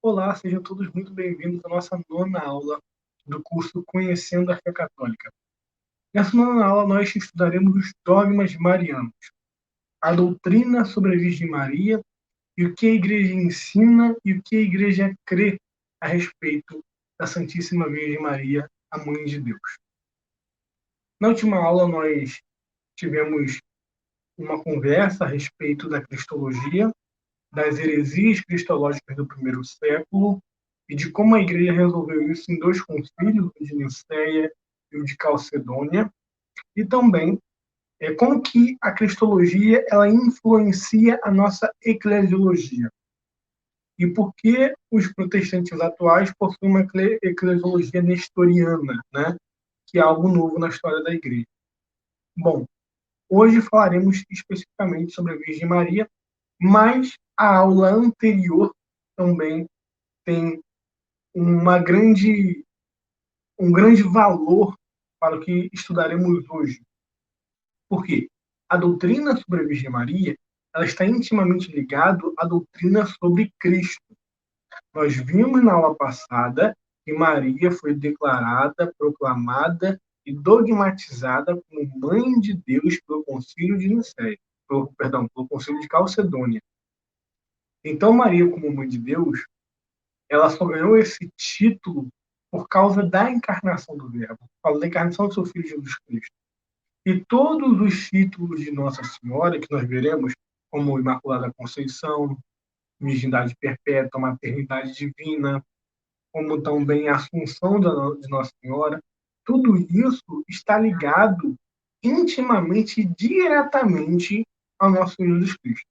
Olá, sejam todos muito bem-vindos à nossa nona aula do curso Conhecendo a Fé Católica. Nessa nona aula, nós estudaremos os dogmas marianos, a doutrina sobre a Virgem Maria e o que a Igreja ensina e o que a Igreja crê a respeito da Santíssima Virgem Maria, a Mãe de Deus. Na última aula, nós tivemos uma conversa a respeito da cristologia, das heresias cristológicas do primeiro século e de como a Igreja resolveu isso em dois concílios, o de Nicéia e o de Calcedônia, e também como que a cristologia ela influencia a nossa eclesiologia e por que os protestantes atuais possuem uma eclesiologia nestoriana, né? Que é algo novo na história da Igreja. Bom, hoje falaremos especificamente sobre a Virgem Maria, mas a aula anterior também tem um grande valor para o que estudaremos hoje. Por quê? A doutrina sobre a Virgem Maria ela está intimamente ligada à doutrina sobre Cristo. Nós vimos na aula passada que Maria foi declarada, proclamada e dogmatizada como Mãe de Deus pelo Concílio de Nicéia, pelo Concílio de Calcedônia. Então, Maria, como Mãe de Deus, ela só ganhou esse título por causa da encarnação do Verbo, por causa da encarnação do seu Filho Jesus Cristo. E todos os títulos de Nossa Senhora, que nós veremos, como Imaculada Conceição, Virgindade Perpétua, Maternidade Divina, como também a Assunção de Nossa Senhora, tudo isso está ligado intimamente e diretamente ao nosso Senhor Jesus Cristo.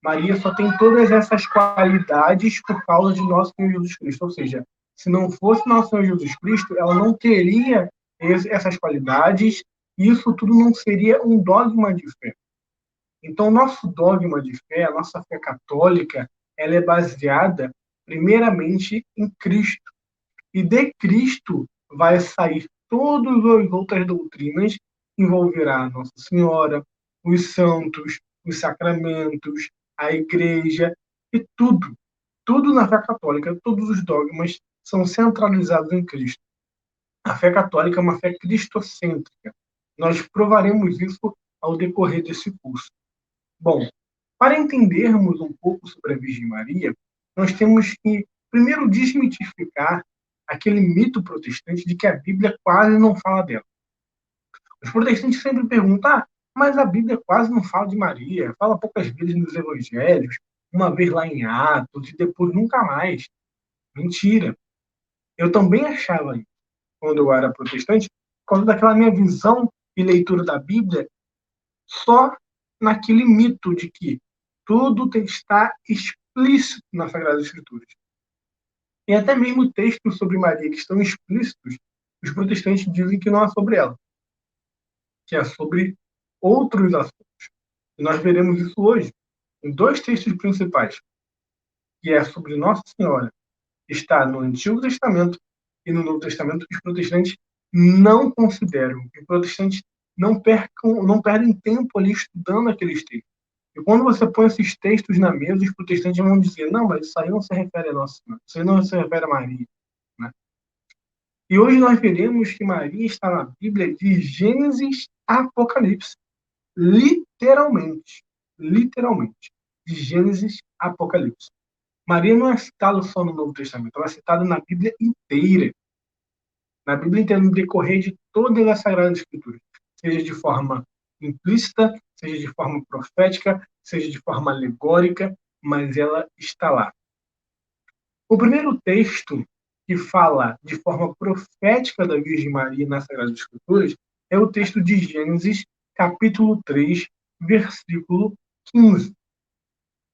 Maria só tem todas essas qualidades por causa de nosso Senhor Jesus Cristo. Ou seja, se não fosse nosso Senhor Jesus Cristo, ela não teria essas qualidades e isso tudo não seria um dogma de fé. Então, nosso dogma de fé, a nossa fé católica, ela é baseada primeiramente em Cristo. E de Cristo vai sair todas as outras doutrinas que envolverá a Nossa Senhora, os santos, os sacramentos, a igreja e tudo. Tudo na fé católica, todos os dogmas são centralizados em Cristo. A fé católica é uma fé cristocêntrica. Nós provaremos isso ao decorrer desse curso. Bom, para entendermos um pouco sobre a Virgem Maria, nós temos que primeiro desmitificar aquele mito protestante de que a Bíblia quase não fala dela. Os protestantes sempre perguntam, mas a Bíblia quase não fala de Maria, fala poucas vezes nos evangelhos, uma vez lá em Atos e depois nunca mais. Mentira. Eu também achava isso quando eu era protestante, por causa daquela minha visão e leitura da Bíblia só naquele mito de que tudo está explícito nas Sagradas Escrituras. E até mesmo textos sobre Maria que estão explícitos, os protestantes dizem que não é sobre ela, que é sobre outros assuntos. E nós veremos isso hoje em dois textos principais, que é sobre Nossa Senhora, que está no Antigo Testamento e no Novo Testamento, que os protestantes não consideram, que os protestantes não perdem tempo ali estudando aqueles textos. E quando você põe esses textos na mesa, os protestantes vão dizer, não, mas isso aí não se refere a Nossa Senhora, isso aí não se refere a Maria. Né? E hoje nós veremos que Maria está na Bíblia de Gênesis a Apocalipse. Literalmente. Literalmente. De Gênesis a Apocalipse. Maria não é citada só no Novo Testamento, ela é citada na Bíblia inteira. Na Bíblia inteira, no decorrer de todas as Sagradas Escrituras. Seja de forma implícita, seja de forma profética, seja de forma alegórica, mas ela está lá. O primeiro texto que fala de forma profética da Virgem Maria nas Sagradas Escrituras é o texto de Gênesis, capítulo 3, versículo 15.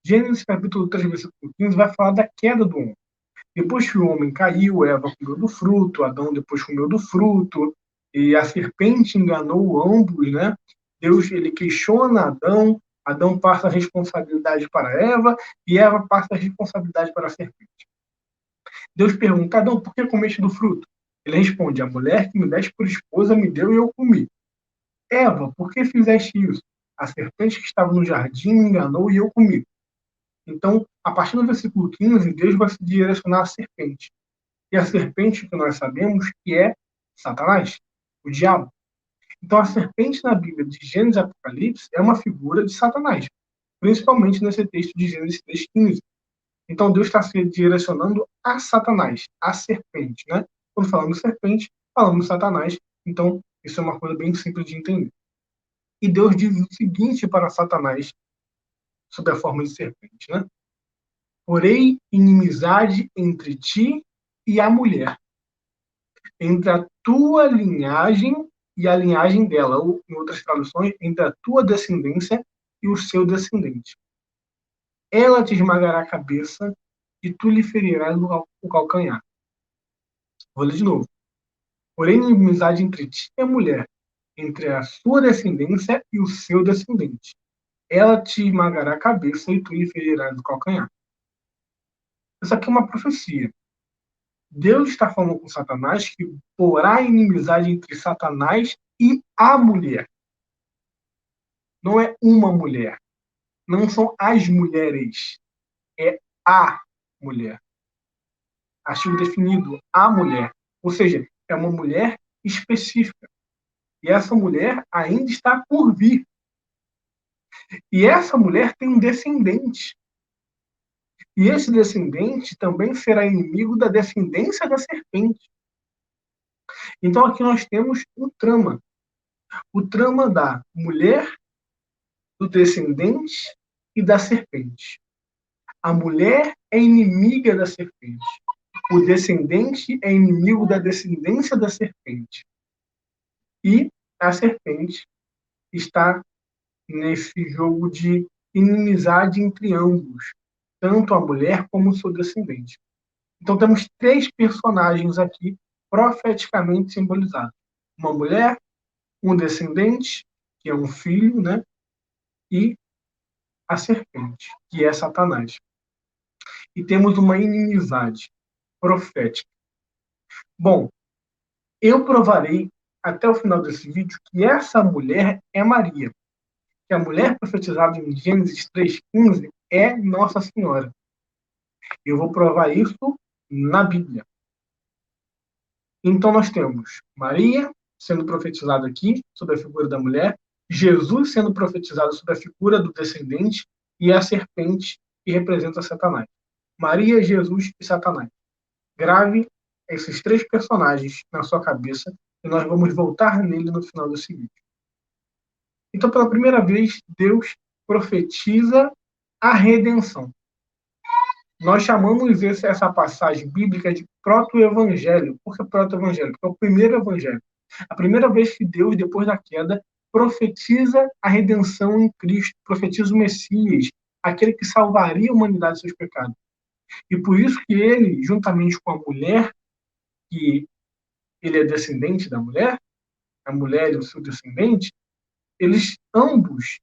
Gênesis, capítulo 3, versículo 15, vai falar da queda do homem. Depois que o homem caiu, Eva comeu do fruto, Adão depois comeu do fruto, e a serpente enganou ambos, né? Deus, ele questiona Adão, Adão passa a responsabilidade para Eva, e Eva passa a responsabilidade para a serpente. Deus pergunta, Adão, por que comeste do fruto? Ele responde, a mulher que me deste por esposa me deu e eu comi. Eva, por que fizeste isso? A serpente que estava no jardim me enganou e eu comi. Então, a partir do versículo 15, Deus vai se direcionar à serpente. E a serpente, que nós sabemos que é Satanás, o diabo. Então, a serpente na Bíblia de Gênesis e Apocalipse é uma figura de Satanás, principalmente nesse texto de Gênesis 3,15. Então, Deus está se direcionando a Satanás, a serpente, né? Quando falamos serpente, falamos Satanás. Então, isso é uma coisa bem simples de entender. E Deus diz o seguinte para Satanás, sob a forma de serpente, né? Porém, inimizade entre ti e a mulher, entre a tua linhagem e a linhagem dela, ou, em outras traduções, entre a tua descendência e o seu descendente. Ela te esmagará a cabeça e tu lhe ferirás o calcanhar. Vou ler de novo. Porém, inimizade entre ti e a mulher, entre a sua descendência e o seu descendente. Ela te esmagará a cabeça e tu lhe ferirás o calcanhar. Isso aqui é uma profecia. Deus está falando com Satanás que porá inimizade entre Satanás e a mulher. Não é uma mulher. Não são as mulheres. É a mulher. Artigo definido, a mulher. Ou seja, é uma mulher específica. E essa mulher ainda está por vir. E essa mulher tem um descendente. E esse descendente também será inimigo da descendência da serpente. Então aqui nós temos um trama. O trama da mulher, do descendente e da serpente. A mulher é inimiga da serpente. O descendente é inimigo da descendência da serpente. E a serpente está nesse jogo de inimizade entre ambos, tanto a mulher como o seu descendente. Então temos três personagens aqui profeticamente simbolizados. Uma mulher, um descendente, que é um filho, né? E a serpente, que é Satanás. E temos uma inimizade profética. Bom, eu provarei até o final desse vídeo que essa mulher é Maria. Que a mulher profetizada em Gênesis 3,15 é Nossa Senhora. Eu vou provar isso na Bíblia. Então nós temos Maria sendo profetizada aqui, sob a figura da mulher, Jesus sendo profetizado sob a figura do descendente e a serpente que representa Satanás. Maria, Jesus e Satanás. Grave esses três personagens na sua cabeça e nós vamos voltar nele no final desse vídeo. Então, pela primeira vez, Deus profetiza a redenção. Nós chamamos essa passagem bíblica de proto-evangelho. Por que proto-evangelho? Porque é o primeiro evangelho. A primeira vez que Deus, depois da queda, profetiza a redenção em Cristo, profetiza o Messias, aquele que salvaria a humanidade dos seus pecados. E por isso que ele, juntamente com a mulher, que ele é descendente da mulher, a mulher e o seu descendente, eles ambos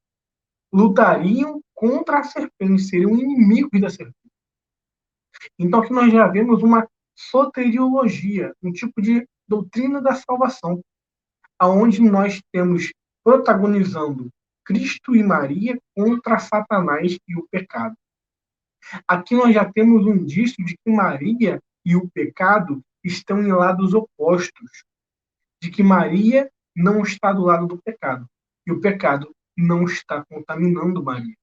lutariam contra a serpente, seriam inimigos da serpente. Então aqui nós já vemos uma soteriologia, um tipo de doutrina da salvação, aonde nós temos protagonizando Cristo e Maria contra Satanás e o pecado. Aqui nós já temos um indício de que Maria e o pecado estão em lados opostos, de que Maria não está do lado do pecado e o pecado não está contaminando Maria,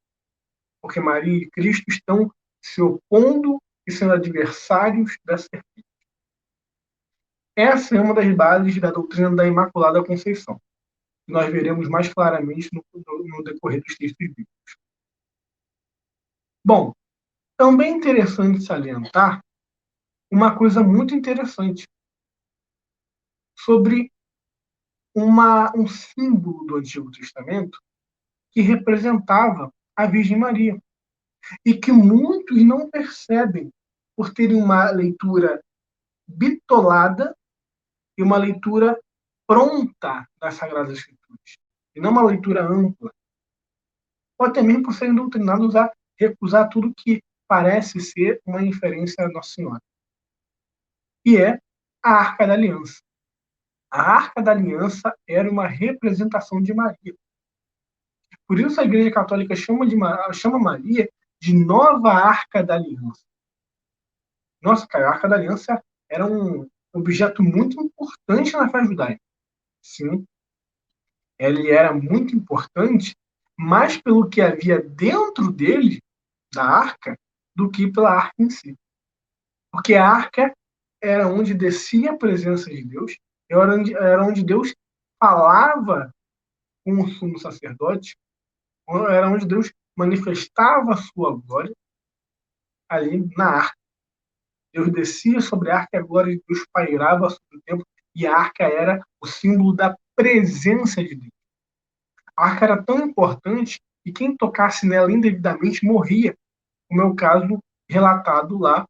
porque Maria e Cristo estão se opondo e sendo adversários da serpente. Essa é uma das bases da doutrina da Imaculada Conceição, que nós veremos mais claramente no decorrer dos textos bíblicos. Bom, também é interessante salientar uma coisa muito interessante sobre um símbolo do Antigo Testamento que representava a Virgem Maria e que muitos não percebem por terem uma leitura bitolada e uma leitura pronta das Sagradas Escrituras, e não uma leitura ampla, ou até mesmo por serem doutrinados a recusar tudo que parece ser uma inferência a Nossa Senhora. E é a Arca da Aliança. A Arca da Aliança era uma representação de Maria. Por isso a Igreja Católica chama Maria de nova Arca da Aliança. Nossa, cara, a Arca da Aliança era um objeto muito importante na fé judaica. Sim, ele era muito importante, mais pelo que havia dentro dele, da arca, do que pela arca em si. Porque a arca era onde descia a presença de Deus, era onde Deus falava com o sumo sacerdote, era onde Deus manifestava a sua glória ali na arca. Deus descia sobre a arca e a glória de Deus pairava sobre o templo, e a arca era o símbolo da presença de Deus. A arca era tão importante que quem tocasse nela indevidamente morria, como é o caso relatado lá,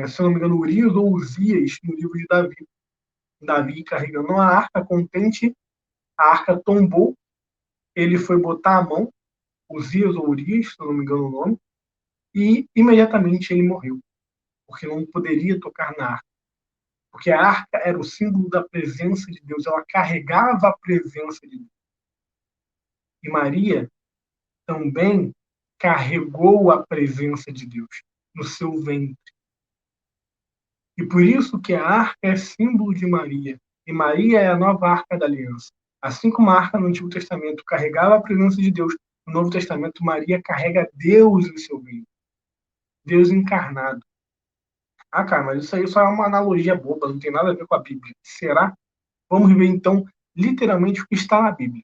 se não me engano, Urias ou Uzias, no livro de Davi. Davi carregando a arca, contente, a arca tombou, ele foi botar a mão, Uzias ou Urias, se não me engano o nome, e imediatamente ele morreu, porque não poderia tocar na arca. Porque a arca era o símbolo da presença de Deus, ela carregava a presença de Deus. E Maria também carregou a presença de Deus no seu ventre. E por isso que a arca é símbolo de Maria. E Maria é a nova arca da aliança. Assim como a arca no Antigo Testamento carregava a presença de Deus, no Novo Testamento Maria carrega Deus em seu ventre. Deus encarnado. Ah, cara, mas isso aí só é uma analogia boba, não tem nada a ver com a Bíblia. Será? Vamos ver então literalmente o que está na Bíblia.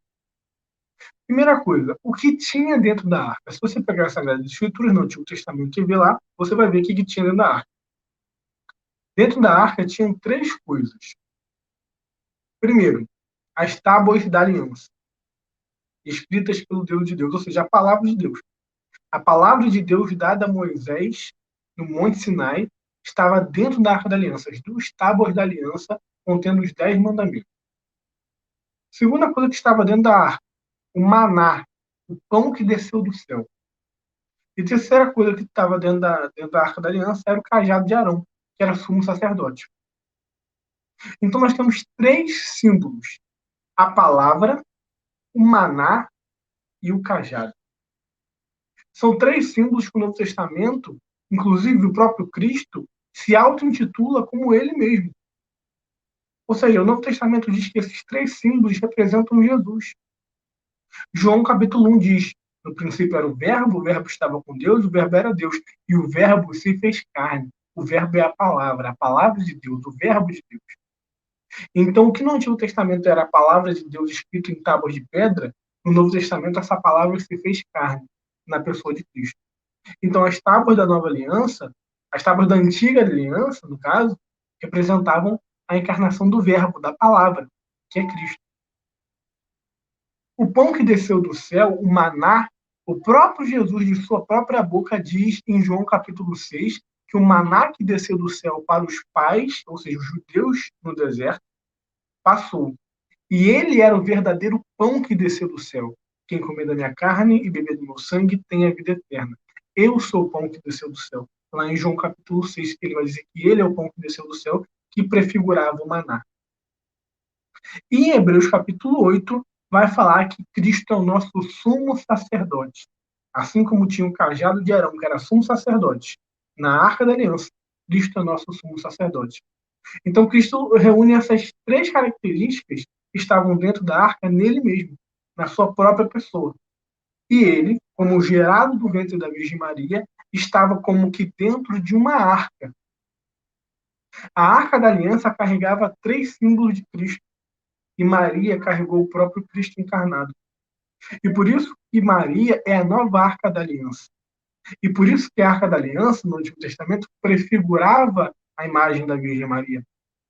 Primeira coisa, o que tinha dentro da arca? Se você pegar as Sagradas Escrituras no Antigo Testamento e ver lá, você vai ver o que tinha dentro da arca. Dentro da arca tinham três coisas. Primeiro, as tábuas da aliança, escritas pelo Deus de Deus, ou seja, a palavra de Deus. A palavra de Deus dada a Moisés no Monte Sinai estava dentro da arca da aliança, as duas tábuas da aliança contendo os 10 mandamentos. Segunda coisa que estava dentro da arca, o maná, o pão que desceu do céu. E a terceira coisa que estava dentro da arca da aliança era o cajado de Arão, que era sumo sacerdote. Então nós temos três símbolos: a palavra, o maná e o cajado. São três símbolos que o Novo Testamento, inclusive o próprio Cristo, se auto-intitula como ele mesmo. Ou seja, o Novo Testamento diz que esses três símbolos representam Jesus. João capítulo 1 diz: no princípio era o verbo estava com Deus, o verbo era Deus, e o verbo se fez carne. O verbo é a palavra de Deus, o verbo de Deus. Então, o que no Antigo Testamento era a palavra de Deus escrita em tábuas de pedra, no Novo Testamento essa palavra se fez carne na pessoa de Cristo. Então, as tábuas da nova aliança, as tábuas da antiga aliança, no caso, representavam a encarnação do verbo, da palavra, que é Cristo. O pão que desceu do céu, o maná, o próprio Jesus, de sua própria boca, diz em João capítulo 6, que o maná que desceu do céu para os pais, ou seja, os judeus no deserto, passou. E ele era o verdadeiro pão que desceu do céu. Quem comer da minha carne e beber do meu sangue tem a vida eterna. Eu sou o pão que desceu do céu. Lá em João capítulo 6, ele vai dizer que ele é o pão que desceu do céu, que prefigurava o maná. E em Hebreus capítulo 8, vai falar que Cristo é o nosso sumo sacerdote. Assim como tinha o cajado de Arão, que era sumo sacerdote, na Arca da Aliança, Cristo é o nosso sumo sacerdote. Então, Cristo reúne essas três características que estavam dentro da arca nele mesmo, na sua própria pessoa. E ele, como gerado do ventre da Virgem Maria, estava como que dentro de uma arca. A Arca da Aliança carregava três símbolos de Cristo, e Maria carregou o próprio Cristo encarnado. E por isso que Maria é a nova Arca da Aliança. E por isso que a Arca da Aliança, no Antigo Testamento, prefigurava a imagem da Virgem Maria,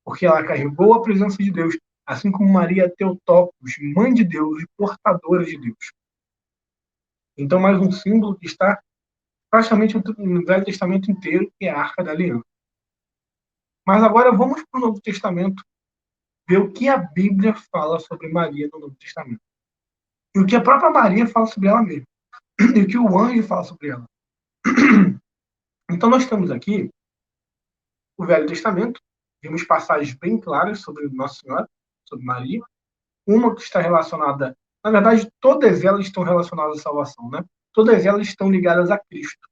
porque ela carregou a presença de Deus, assim como Maria Teotocos, mãe de Deus e portadora de Deus. Então, mais um símbolo que está praticamente no Velho Testamento inteiro, que é a Arca da Aliança. Mas agora vamos para o Novo Testamento, ver o que a Bíblia fala sobre Maria no Novo Testamento. E o que a própria Maria fala sobre ela mesma. E o que o anjo fala sobre ela. Então, nós temos aqui o Velho Testamento, vimos passagens bem claras sobre Nossa Senhora, sobre Maria. Uma que está relacionada, na verdade, todas elas estão relacionadas à salvação, né? todas elas estão ligadas a Cristo.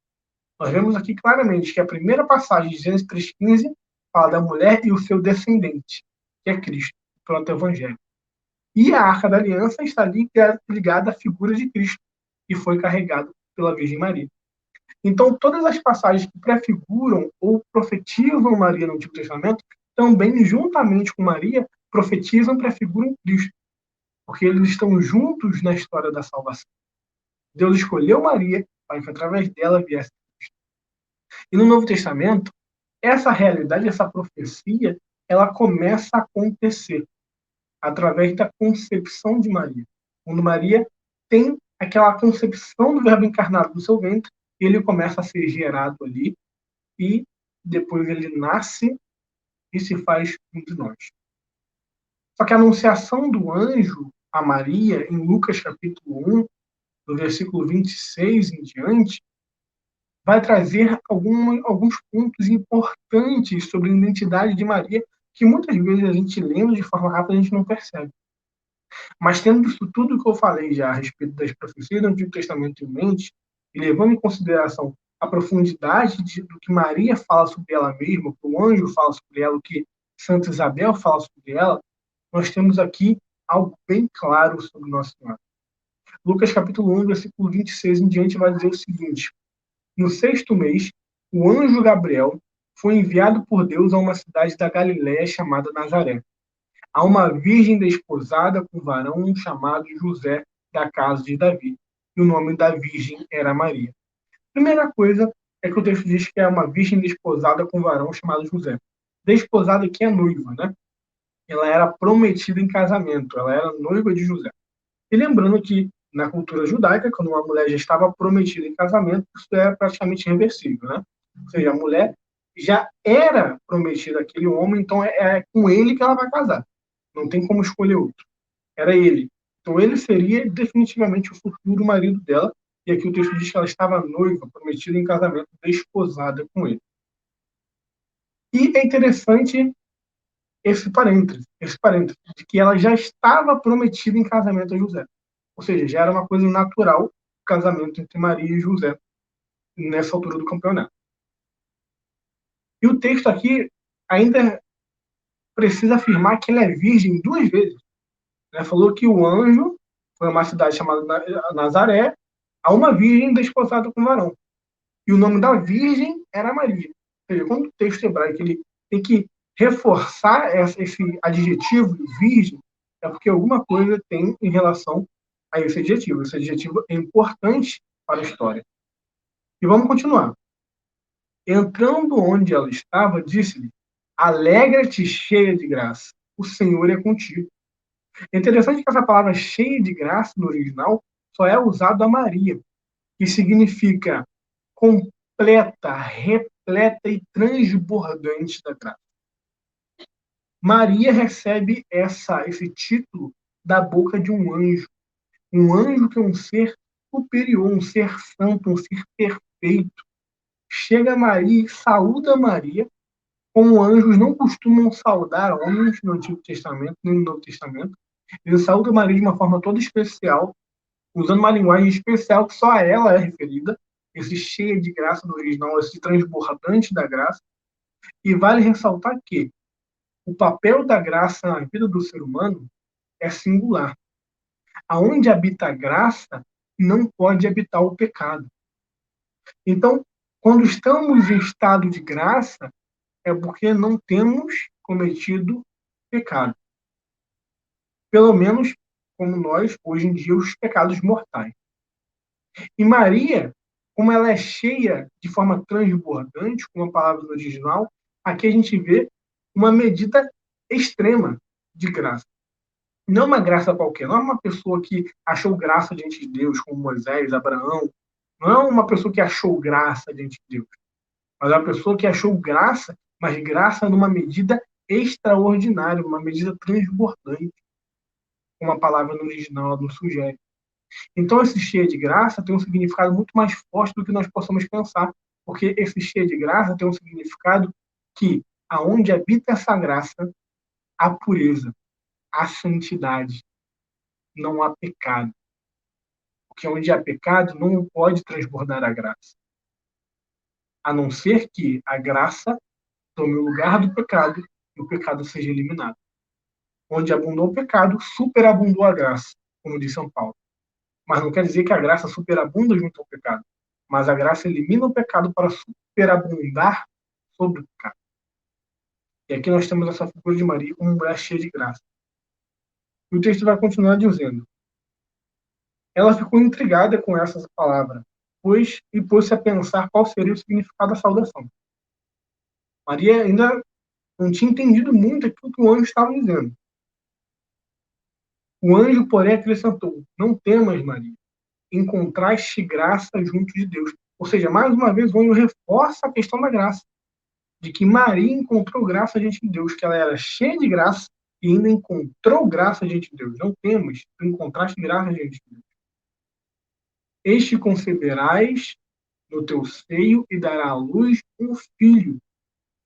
Nós vemos aqui claramente que a primeira passagem de Gênesis 3,15 fala da mulher e o seu descendente, que é Cristo, pronto evangelho. E a Arca da Aliança está ligada à figura de Cristo, que foi carregado pela Virgem Maria. Então, todas as passagens que prefiguram ou profetizam Maria no Antigo Testamento, também, juntamente com Maria, profetizam, prefiguram Cristo, porque eles estão juntos na história da salvação. Deus escolheu Maria para que, através dela, viesse Cristo. E no Novo Testamento, essa realidade, essa profecia, ela começa a acontecer através da concepção de Maria. Quando Maria tem aquela concepção do Verbo encarnado no seu ventre, ele começa a ser gerado ali e depois ele nasce e se faz um de nós. Só que a anunciação do anjo a Maria, em Lucas capítulo 1, do versículo 26 em diante, vai trazer alguns pontos importantes sobre a identidade de Maria, que muitas vezes a gente lendo de forma rápida a gente não percebe. Mas tendo isso tudo que eu falei já a respeito das profecias do Antigo Testamento em mente, e levando em consideração a profundidade do que Maria fala sobre ela mesma, o que o anjo fala sobre ela, o que Santa Isabel fala sobre ela, nós temos aqui algo bem claro sobre Nossa Senhora. Lucas capítulo 1, versículo 26 em diante vai dizer o seguinte: no sexto mês, o anjo Gabriel foi enviado por Deus a uma cidade da Galiléia chamada Nazaré, a uma virgem desposada com um varão chamado José, da casa de Davi. E o nome da virgem era Maria. Primeira coisa é que o texto diz que é uma virgem desposada com um varão chamado José. Desposada aqui é noiva, né? Ela era prometida em casamento, ela era noiva de José. E lembrando que na cultura judaica, quando uma mulher já estava prometida em casamento, isso era praticamente irreversível, né? Ou seja, a mulher já era prometida àquele homem, então é com ele que ela vai casar. Não tem como escolher outro. Era ele. Então ele seria definitivamente o futuro marido dela. E aqui o texto diz que ela estava noiva, prometida em casamento, desposada com ele. E é interessante esse parêntese, de que ela já estava prometida em casamento a José. Ou seja, já era uma coisa natural o casamento entre Maria e José nessa altura do campeonato. E o texto aqui ainda precisa afirmar que ela é virgem duas vezes. Falou que o anjo foi a uma cidade chamada Nazaré, a uma virgem desposada com um varão. E o nome da virgem era Maria. Ou seja, quando o texto hebraico ele tem que reforçar esse adjetivo virgem, é porque alguma coisa tem em relação a esse adjetivo. Esse adjetivo é importante para a história. E vamos continuar. Entrando onde ela estava, disse-lhe: alegra-te, cheia de graça, o Senhor é contigo. É interessante que essa palavra cheia de graça no original só é usada a Maria, que significa completa, repleta e transbordante da graça. Maria recebe esse título da boca de um anjo. Um anjo que é um ser superior, um ser santo, um ser perfeito. Chega a Maria e saúda Maria, como anjos não costumam saudar homens no Antigo Testamento, nem no Novo Testamento. Ele saúda Maria de uma forma toda especial, usando uma linguagem especial que só a ela é referida, esse cheia de graça no original, esse transbordante da graça. E vale ressaltar que o papel da graça na vida do ser humano é singular. Aonde habita a graça, não pode habitar o pecado. Então, quando estamos em estado de graça, é porque não temos cometido pecado. Pelo menos como nós, hoje em dia, os pecados mortais. E Maria, como ela é cheia de forma transbordante, com a palavra no original, aqui a gente vê uma medida extrema de graça. Não uma graça qualquer, não é uma pessoa que achou graça diante de Deus, como Moisés, Abraão, não é uma pessoa que achou graça diante de Deus, mas é uma pessoa que achou graça, mas graça numa medida extraordinária, uma medida transbordante, como a palavra no original nos sugere. Então, esse cheio de graça tem um significado muito mais forte do que nós possamos pensar, porque esse cheio de graça tem um significado que, aonde habita essa graça, há pureza, há santidade, não há pecado. porque onde há pecado não pode transbordar a graça, a não ser que a graça tome o lugar do pecado e o pecado seja eliminado. Onde abundou o pecado, superabundou a graça, como diz São Paulo. Mas não quer dizer que a graça superabunda junto ao pecado, mas a graça elimina o pecado para superabundar sobre o pecado. E aqui nós temos essa figura de Maria como mulher cheia de graça. E o texto vai continuar dizendo: ela ficou intrigada com essa palavra, e pôs-se a pensar qual seria o significado da saudação. Maria ainda não tinha entendido muito aquilo que o anjo estava dizendo. O anjo, porém, acrescentou: não temas, Maria, encontraste graça junto de Deus. Ou seja, mais uma vez, o anjo reforça a questão da graça, de que Maria encontrou graça diante de Deus, que ela era cheia de graça e ainda encontrou graça diante de Deus. Não temas, tu encontraste graça diante de Deus. Este conceberás no teu seio e dará à luz um filho,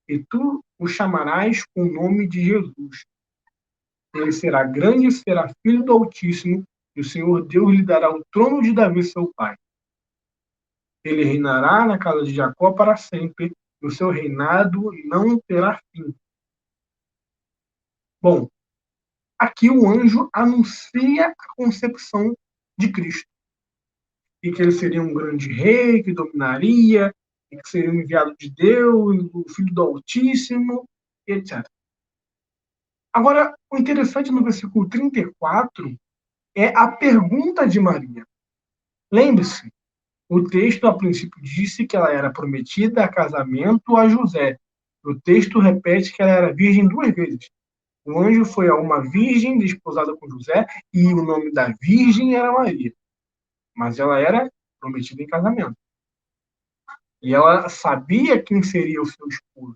e tu o chamarás com o nome de Jesus. Ele será grande e será filho do Altíssimo, e o Senhor Deus lhe dará o trono de Davi, seu pai. Ele reinará na casa de Jacó para sempre, e o seu reinado não terá fim. Bom, aqui o anjo anuncia a concepção de Cristo, e que ele seria um grande rei que dominaria, e que seria um enviado de Deus, o filho do Altíssimo, etc. Agora, o interessante no versículo 34 é a pergunta de Maria. Lembre-se, o texto, a princípio, disse que ela era prometida a casamento a José. O texto repete que ela era virgem 2 vezes. O anjo foi a uma virgem desposada com José e o nome da virgem era Maria. Mas ela era prometida em casamento. E ela sabia quem seria o seu esposo.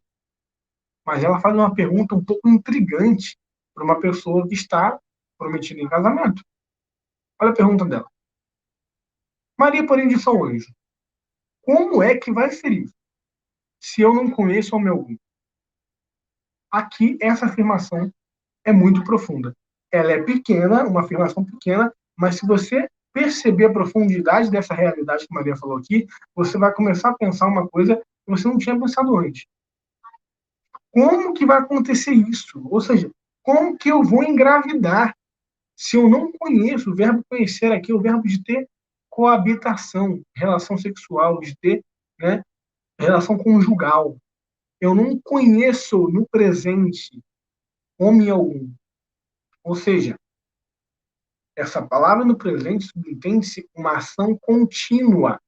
Mas ela faz uma pergunta um pouco intrigante para uma pessoa que está prometida em casamento. Olha a pergunta dela. Maria, porém, disse ao anjo: como é que vai ser isso, se eu não conheço homem algum? Aqui, essa afirmação é muito profunda. Ela é pequena, uma afirmação pequena, mas se você perceber a profundidade dessa realidade que Maria falou aqui, você vai começar a pensar uma coisa que você não tinha pensado antes. Como que vai acontecer isso? Ou seja, como que eu vou engravidar se eu não conheço? O verbo conhecer aqui é o verbo de ter coabitação, relação sexual, de ter, né, relação conjugal. Eu não conheço no presente homem algum. Ou seja, essa palavra no presente subentende-se uma ação contínua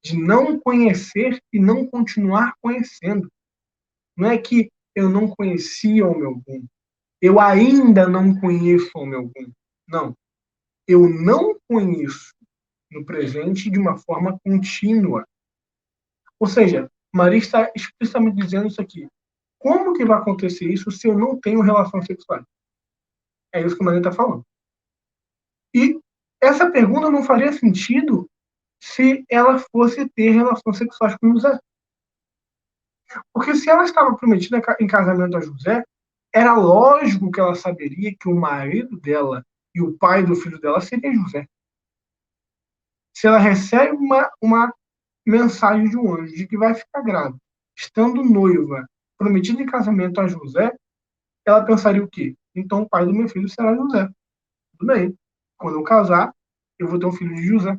de não conhecer e não continuar conhecendo. Não é que eu não conhecia homem algum, eu ainda não conheço homem algum. Não, eu não conheço no presente de uma forma contínua. Ou seja, Maria está explicitamente dizendo isso aqui. Como que vai acontecer isso se eu não tenho relações sexuais? É isso que Maria está falando. E essa pergunta não faria sentido se ela fosse ter relações sexuais com José. Porque se ela estava prometida em casamento a José, era lógico que ela saberia que o marido dela e o pai do filho dela seria José. Se ela recebe uma mensagem de um anjo de que vai ficar grávida, estando noiva, prometida em casamento a José, ela pensaria o quê? Então o pai do meu filho será José. Tudo bem. Quando eu casar, eu vou ter um filho de José.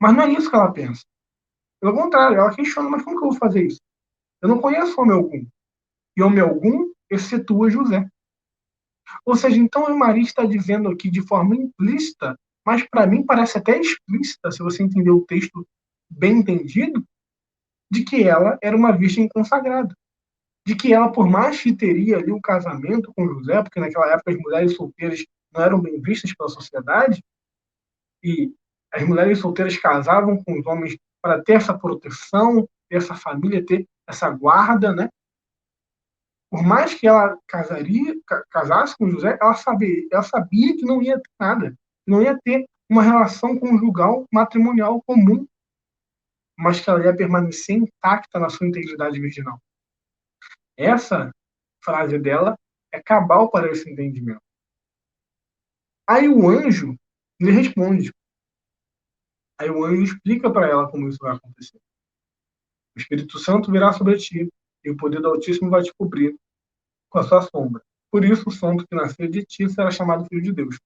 Mas não é isso que ela pensa. Pelo contrário, ela questiona, mas como que eu vou fazer isso? Eu não conheço homem algum. E homem algum excetua José. Ou seja, então a Maria está dizendo aqui de forma implícita, mas para mim parece até explícita, se você entender o texto bem entendido, de que ela era uma virgem consagrada. De que ela, por mais que teria ali o casamento com José, porque naquela época as mulheres solteiras não eram bem vistas pela sociedade, e as mulheres solteiras casavam com os homens para ter essa proteção, ter essa família, ter essa guarda, né? Por mais que ela casasse com José, ela sabia que não ia ter nada, que não ia ter uma relação conjugal, matrimonial comum, mas que ela ia permanecer intacta na sua integridade virginal. Essa frase dela é cabal para esse entendimento. Aí o anjo lhe responde: Aí o anjo explica para ela como isso vai acontecer. O Espírito Santo virá sobre ti, e o poder do Altíssimo vai te cobrir com a sua sombra. Por isso, o santo que nascer de ti será chamado Filho de Deus.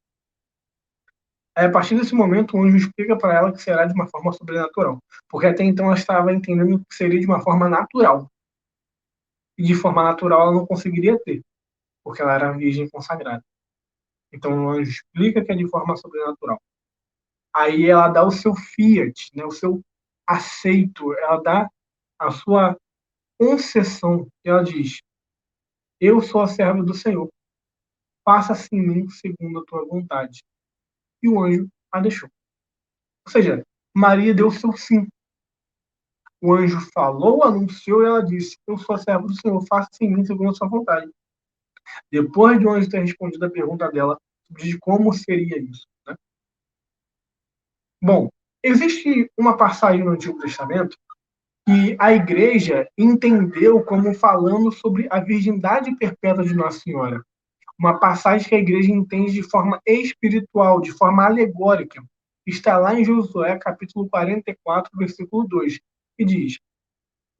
Aí, a partir desse momento, o anjo explica para ela que será de uma forma sobrenatural, porque até então ela estava entendendo que seria de uma forma natural, e de forma natural ela não conseguiria ter, porque ela era virgem consagrada. Então o anjo explica que é de forma sobrenatural. Aí ela dá o seu fiat, né, o seu aceito, ela dá a sua concessão. Ela diz: Eu sou a serva do Senhor, faça-se em mim segundo a tua vontade. E o anjo a deixou. Ou seja, Maria deu o seu sim. O anjo falou, anunciou e ela disse: Eu sou a serva do Senhor, faça-se em mim segundo a sua vontade. Depois de o anjo ter respondido a pergunta dela de como seria isso, né? Bom, existe uma passagem no Antigo Testamento que a igreja entendeu como falando sobre a virgindade perpétua de Nossa Senhora. Uma passagem que a igreja entende de forma espiritual, de forma alegórica. Está lá em Josué, capítulo 44, versículo 2, que diz: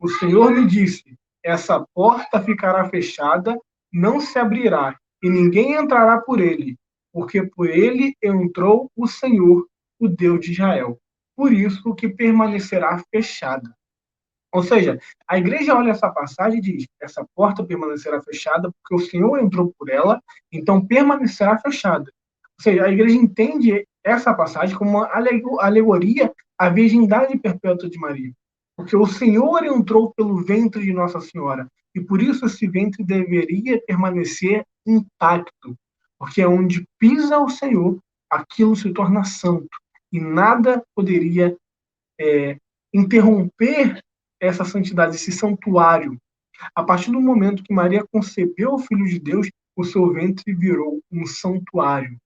O Senhor me disse, essa porta ficará fechada, não se abrirá, e ninguém entrará por ele, porque por ele entrou o Senhor, o Deus de Israel. Por isso que permanecerá fechada. Ou seja, a igreja olha essa passagem e diz: essa porta permanecerá fechada porque o Senhor entrou por ela, então permanecerá fechada. Ou seja, a igreja entende essa passagem como uma alegoria à virgindade perpétua de Maria. Porque o Senhor entrou pelo ventre de Nossa Senhora e por isso esse ventre deveria permanecer intacto. Porque é onde pisa o Senhor, aquilo se torna santo e nada poderia interromper essa santidade, esse santuário. A partir do momento que Maria concebeu o Filho de Deus, o seu ventre virou um santuário.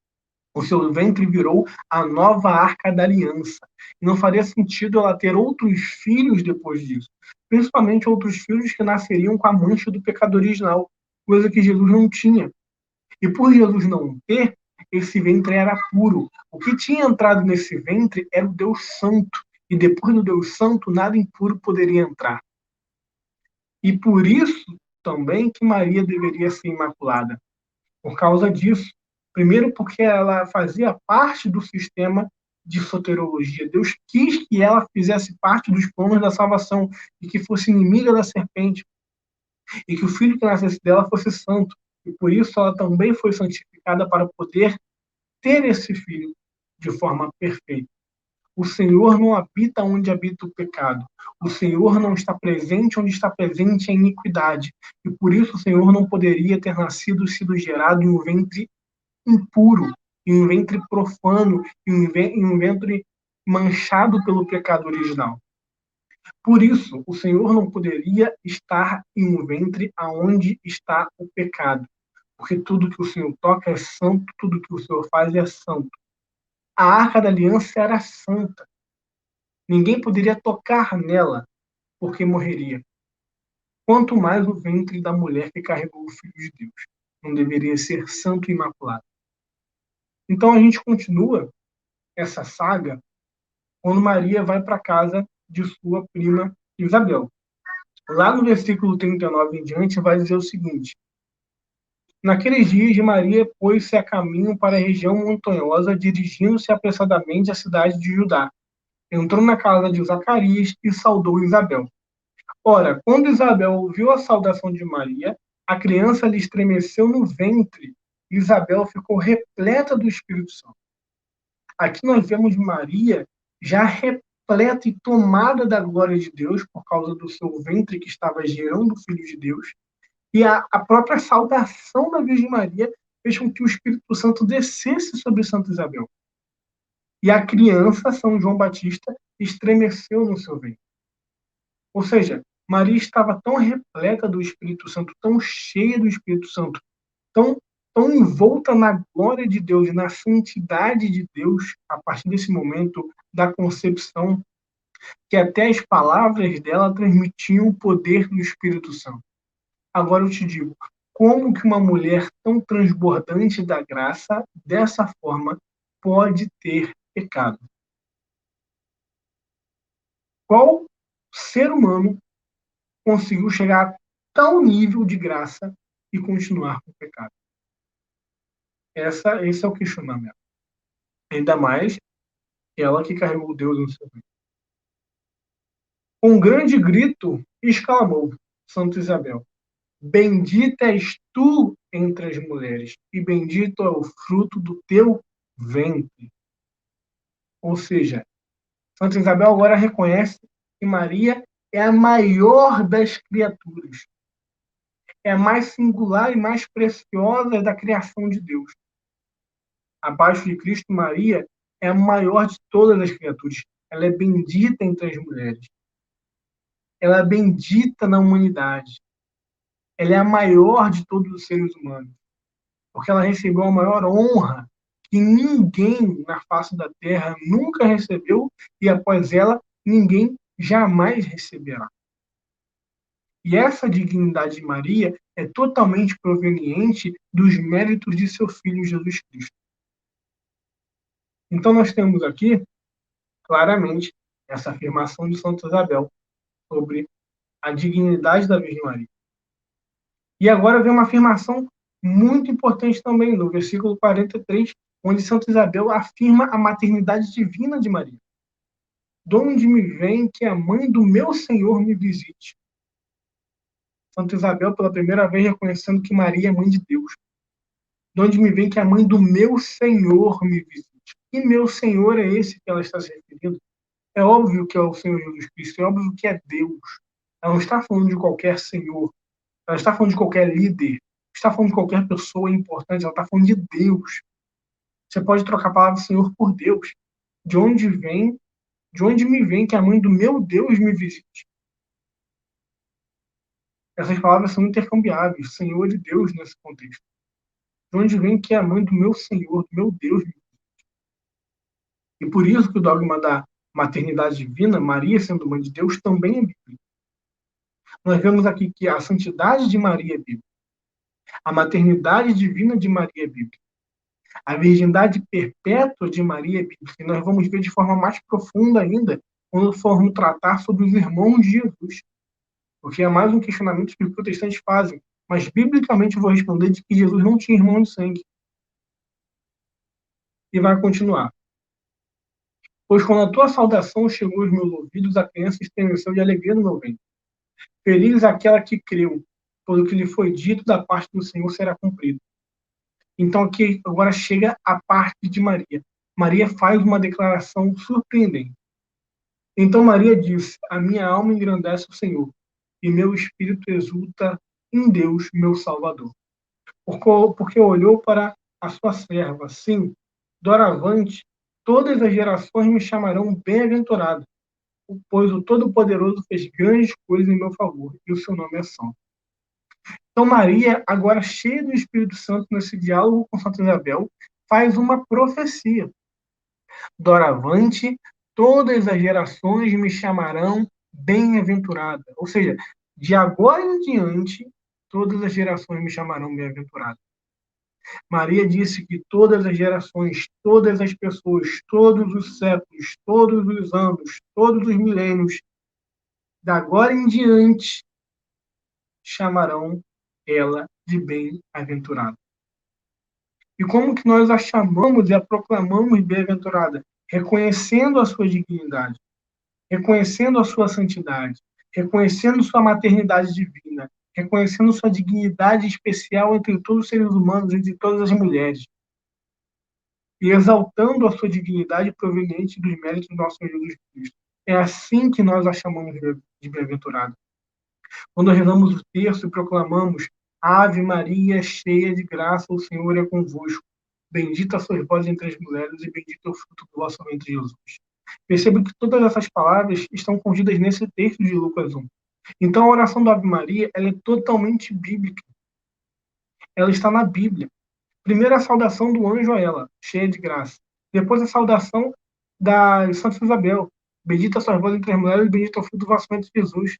O seu ventre virou a nova arca da aliança. E não faria sentido ela ter outros filhos depois disso. Principalmente outros filhos que nasceriam com a mancha do pecado original, coisa que Jesus não tinha. E por Jesus não ter, esse ventre era puro. O que tinha entrado nesse ventre era o Deus Santo. E depois do Deus Santo, nada impuro poderia entrar. E por isso também que Maria deveria ser imaculada. Por causa disso. Primeiro, porque ela fazia parte do sistema de soterologia. Deus quis que ela fizesse parte dos planos da salvação e que fosse inimiga da serpente e que o filho que nascesse dela fosse santo. E por isso ela também foi santificada para poder ter esse filho de forma perfeita. O Senhor não habita onde habita o pecado. O Senhor não está presente onde está presente a iniquidade. E por isso o Senhor não poderia ter nascido e sido gerado em um ventre impuro, em um ventre profano, em um ventre manchado pelo pecado original. Por isso, o Senhor não poderia estar em um ventre aonde está o pecado. Porque tudo que o Senhor toca é santo, tudo que o Senhor faz é santo. A Arca da Aliança era santa. Ninguém poderia tocar nela, porque morreria. Quanto mais o ventre da mulher que carregou o Filho de Deus. Não deveria ser santo e imaculado. Então a gente continua essa saga quando Maria vai para a casa de sua prima Isabel. Lá no versículo 39 em diante vai dizer o seguinte: Naqueles dias, Maria pôs-se a caminho para a região montanhosa, dirigindo-se apressadamente à cidade de Judá. Entrou na casa de Zacarias e saudou Isabel. Ora, quando Isabel ouviu a saudação de Maria, a criança lhe estremeceu no ventre. Isabel ficou repleta do Espírito Santo. Aqui nós vemos Maria já repleta e tomada da glória de Deus por causa do seu ventre que estava gerando o Filho de Deus. E a própria saudação da Virgem Maria fez com que o Espírito Santo descesse sobre Santa Isabel. E a criança, São João Batista, estremeceu no seu ventre. Ou seja, Maria estava tão repleta do Espírito Santo, tão cheia do Espírito Santo, tão envolta na glória de Deus e na santidade de Deus, a partir desse momento da concepção, que até as palavras dela transmitiam o poder do Espírito Santo. Agora eu te digo, como que uma mulher tão transbordante da graça, dessa forma, pode ter pecado? Qual ser humano conseguiu chegar a tal nível de graça e continuar com o pecado? Esse é o questionamento. Ainda mais ela que carregou Deus no seu ventre. Com um grande grito, exclamou Santa Isabel: Bendita és tu entre as mulheres, e bendito é o fruto do teu ventre. Ou seja, Santa Isabel agora reconhece que Maria é a maior das criaturas. É a mais singular e mais preciosa da criação de Deus. Abaixo de Cristo, Maria é a maior de todas as criaturas. Ela é bendita entre as mulheres. Ela é bendita na humanidade. Ela é a maior de todos os seres humanos, porque ela recebeu a maior honra que ninguém na face da terra nunca recebeu e após ela ninguém jamais receberá. E essa dignidade de Maria é totalmente proveniente dos méritos de seu filho Jesus Cristo. Então nós temos aqui claramente essa afirmação de Santa Isabel sobre a dignidade da Virgem Maria. E agora vem uma afirmação muito importante também, no versículo 43, onde Santa Isabel afirma a maternidade divina de Maria. De onde me vem que a mãe do meu Senhor me visite? Santa Isabel, pela primeira vez, reconhecendo que Maria é mãe de Deus. De onde me vem que a mãe do meu Senhor me visite? E meu Senhor é esse que ela está se referindo? É óbvio que é o Senhor Jesus Cristo, é óbvio que é Deus. Ela não está falando de qualquer Senhor, ela está falando de qualquer líder, está falando de qualquer pessoa importante, ela está falando de Deus. Você pode trocar a palavra Senhor por Deus. De onde me vem que a mãe do meu Deus me visite? Essas palavras são intercambiáveis, Senhor e Deus nesse contexto. De onde vem que a mãe do meu Senhor, do meu Deus, me visite? E por isso que o dogma da maternidade divina, Maria sendo mãe de Deus, também é bíblico. Nós vemos aqui que a santidade de Maria é bíblica. A maternidade divina de Maria é bíblica. A virgindade perpétua de Maria é bíblica. E nós vamos ver de forma mais profunda ainda quando formos tratar sobre os irmãos de Jesus. Porque é mais um questionamento que os protestantes fazem. Mas, biblicamente, eu vou responder de que Jesus não tinha irmão de sangue. E vai continuar. Pois quando a tua saudação chegou aos meus ouvidos, a criança estremeceu de alegria no meu ventre. Feliz aquela que creu, pois o que lhe foi dito da parte do Senhor será cumprido. Então aqui agora chega a parte de Maria. Maria faz uma declaração surpreendente. Então Maria disse: a minha alma engrandece o Senhor, e meu espírito exulta em Deus, meu Salvador. Porque olhou para a sua serva. Sim, doravante, todas as gerações me chamarão bem-aventurado, pois o Todo-Poderoso fez grandes coisas em meu favor, e o seu nome é santo. Então Maria, agora cheia do Espírito Santo, nesse diálogo com Santa Isabel, faz uma profecia. Doravante, todas as gerações me chamarão bem-aventurada. Ou seja, de agora em diante, todas as gerações me chamarão bem-aventurada. Maria disse que todas as gerações, todas as pessoas, todos os séculos, todos os anos, todos os milênios, de agora em diante, chamarão ela de bem-aventurada. E como que nós a chamamos e a proclamamos bem-aventurada? Reconhecendo a sua dignidade, reconhecendo a sua santidade, reconhecendo sua maternidade divina, reconhecendo sua dignidade especial entre todos os seres humanos, entre todas as mulheres, e exaltando a sua dignidade proveniente dos méritos do nosso Senhor Jesus Cristo. É assim que nós a chamamos de bem-aventurada. Quando rezamos o terço e proclamamos: Ave Maria, cheia de graça, o Senhor é convosco. Bendita sois vós entre as mulheres, e bendito é o fruto do vosso ventre, Jesus. Perceba que todas essas palavras estão contidas nesse texto de Lucas 1. Então, a oração da Ave Maria ela é totalmente bíblica. Ela está na Bíblia. Primeiro, a saudação do anjo a ela, cheia de graça. Depois, a saudação da Santa Isabel. Bendita sois vós entre as mulheres, e bendito é o fruto do vosso ventre, Jesus.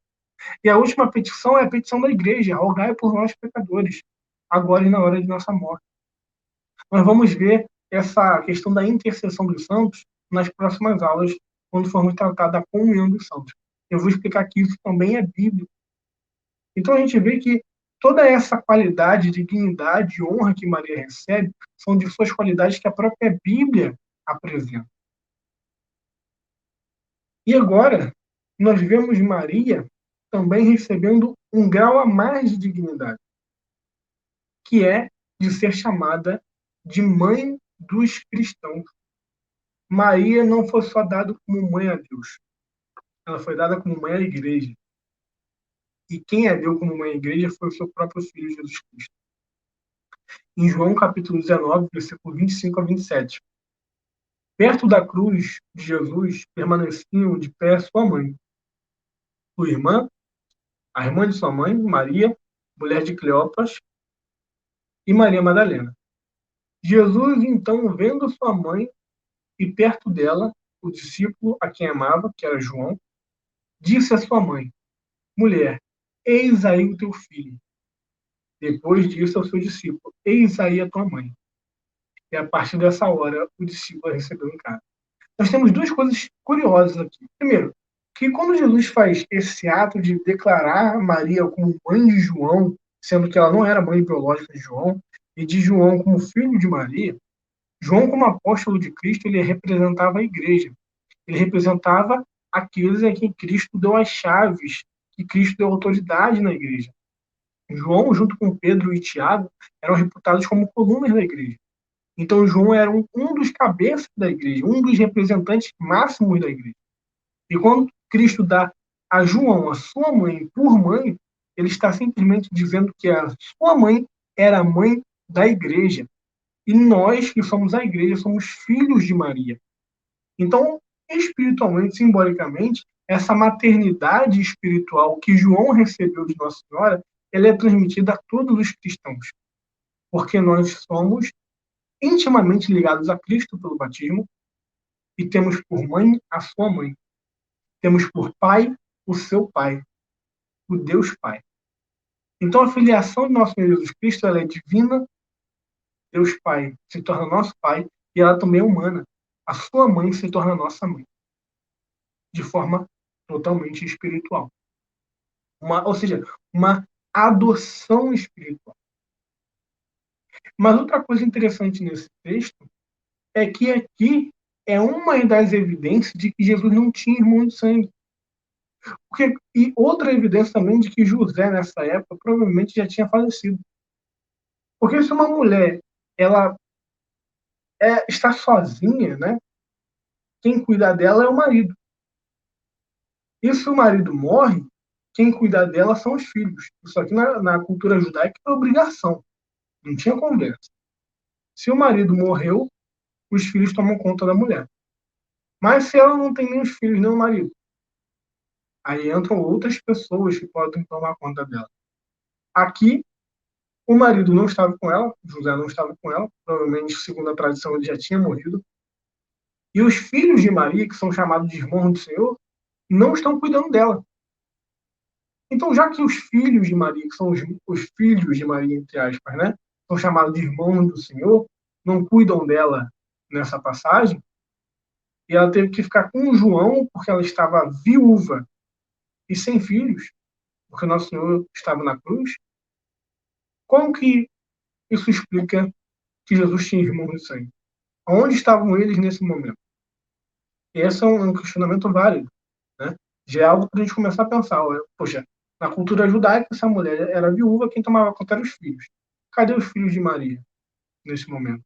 E a última petição é a petição da igreja: rogai por nós pecadores, agora e na hora de nossa morte. Nós vamos ver essa questão da intercessão dos santos nas próximas aulas, quando formos tratar da comunhão dos santos. Eu vou explicar que isso também é bíblico. Então a gente vê que toda essa qualidade, dignidade e honra que Maria recebe são de suas qualidades que a própria Bíblia apresenta. E agora, nós vemos Maria também recebendo um grau a mais de dignidade, que é de ser chamada de mãe dos cristãos. Maria não foi só dada como mãe a Deus, ela foi dada como mãe à igreja. E quem a deu como mãe à igreja foi o seu próprio filho, Jesus Cristo. Em João capítulo 19, versículo 25 a 27. Perto da cruz de Jesus permaneciam de pé sua mãe, sua irmã, a irmã de sua mãe, Maria, mulher de Cleopas, e Maria Madalena. Jesus, então, vendo sua mãe e perto dela o discípulo a quem amava, que era João, disse à sua mãe: Mulher, eis aí o teu filho. Depois disse ao seu discípulo: Eis aí a tua mãe. E a partir dessa hora, o discípulo a recebeu em casa. Nós temos duas coisas curiosas aqui. Primeiro, que quando Jesus faz esse ato de declarar Maria como mãe de João, sendo que ela não era mãe biológica de João, e de João como filho de Maria, João, como apóstolo de Cristo, ele representava a igreja. Ele representava aqueles a quem Cristo deu as chaves, que Cristo deu autoridade na igreja. João, junto com Pedro e Tiago, eram reputados como colunas da igreja. Então, João era um dos cabeças da igreja, um dos representantes máximos da igreja. E quando Cristo dá a João, a sua mãe, por mãe, ele está simplesmente dizendo que a sua mãe era a mãe da igreja. E nós, que somos a igreja, somos filhos de Maria. Então, espiritualmente, simbolicamente, essa maternidade espiritual que João recebeu de Nossa Senhora, ela é transmitida a todos os cristãos, porque nós somos intimamente ligados a Cristo pelo batismo e temos por mãe a sua mãe. Temos por pai o seu pai, o Deus Pai. Então, a filiação de nosso Senhor Jesus Cristo ela é divina, Deus Pai se torna nosso Pai, e ela também é humana. A sua mãe se torna nossa mãe, de forma totalmente espiritual. Ou seja, uma adoção espiritual. Mas outra coisa interessante nesse texto é que aqui é uma das evidências de que Jesus não tinha irmão de sangue. E outra evidência também de que José, nessa época, provavelmente já tinha falecido. Porque se uma mulher ela está sozinha, né, quem cuida dela é o marido. E se o marido morre, quem cuida dela são os filhos. Isso aqui na cultura judaica é obrigação. Não tinha conversa. Se o marido morreu, os filhos tomam conta da mulher. Mas se ela não tem nem os filhos, nem o marido, aí entram outras pessoas que podem tomar conta dela. Aqui, o marido não estava com ela, José não estava com ela, provavelmente, segundo a tradição, ele já tinha morrido. E os filhos de Maria, que são chamados de irmãos do Senhor, não estão cuidando dela. Então, já que os filhos de Maria, que são os filhos de Maria, entre aspas, né, são chamados de irmãos do Senhor, não cuidam dela nessa passagem, e ela teve que ficar com o João porque ela estava viúva e sem filhos, porque Nosso Senhor estava na cruz. Como que isso explica que Jesus tinha irmãos de sangue? Onde estavam eles nesse momento? E esse é um questionamento válido, né? Já é algo para a gente começar a pensar. Olha, poxa, na cultura judaica, essa mulher era viúva, quem tomava conta eram os filhos. Cadê os filhos de Maria nesse momento?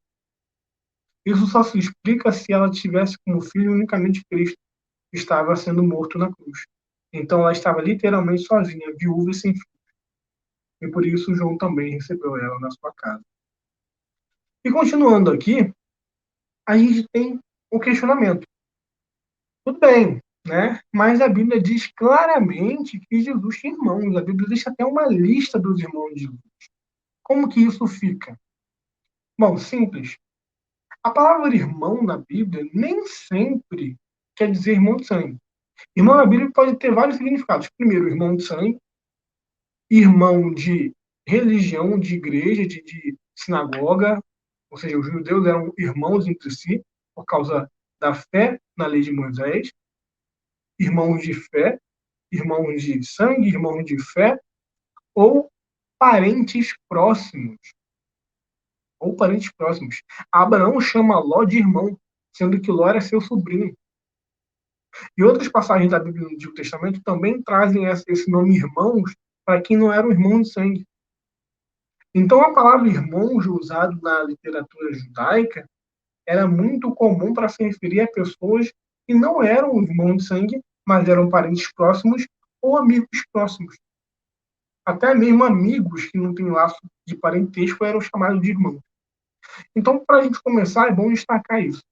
Isso só se explica se ela tivesse como filho unicamente Cristo, que estava sendo morto na cruz. Então ela estava literalmente sozinha, viúva e sem filho. E por isso João também recebeu ela na sua casa. E continuando aqui, a gente tem um questionamento. Tudo bem, né? Mas a Bíblia diz claramente que Jesus tinha irmãos. A Bíblia deixa até uma lista dos irmãos de Jesus. Como que isso fica? Bom, simples. A palavra irmão na Bíblia nem sempre quer dizer irmão de sangue. Irmão na Bíblia pode ter vários significados. Primeiro, irmão de sangue, irmão de religião, de igreja, de sinagoga, ou seja, os judeus eram irmãos entre si por causa da fé na lei de Moisés, irmãos de fé, irmãos de sangue, irmãos de fé, ou parentes próximos. Ou parentes próximos. Abraão chama Ló de irmão, sendo que Ló era seu sobrinho. E outras passagens da Bíblia no Antigo Testamento também trazem esse nome irmãos para quem não era um irmão de sangue. Então, a palavra irmãos, usado na literatura judaica, era muito comum para se referir a pessoas que não eram irmãos de sangue, mas eram parentes próximos ou amigos próximos. Até mesmo amigos que não têm laço de parentesco eram chamados de irmãos. Então, para a gente começar, é bom destacar isso.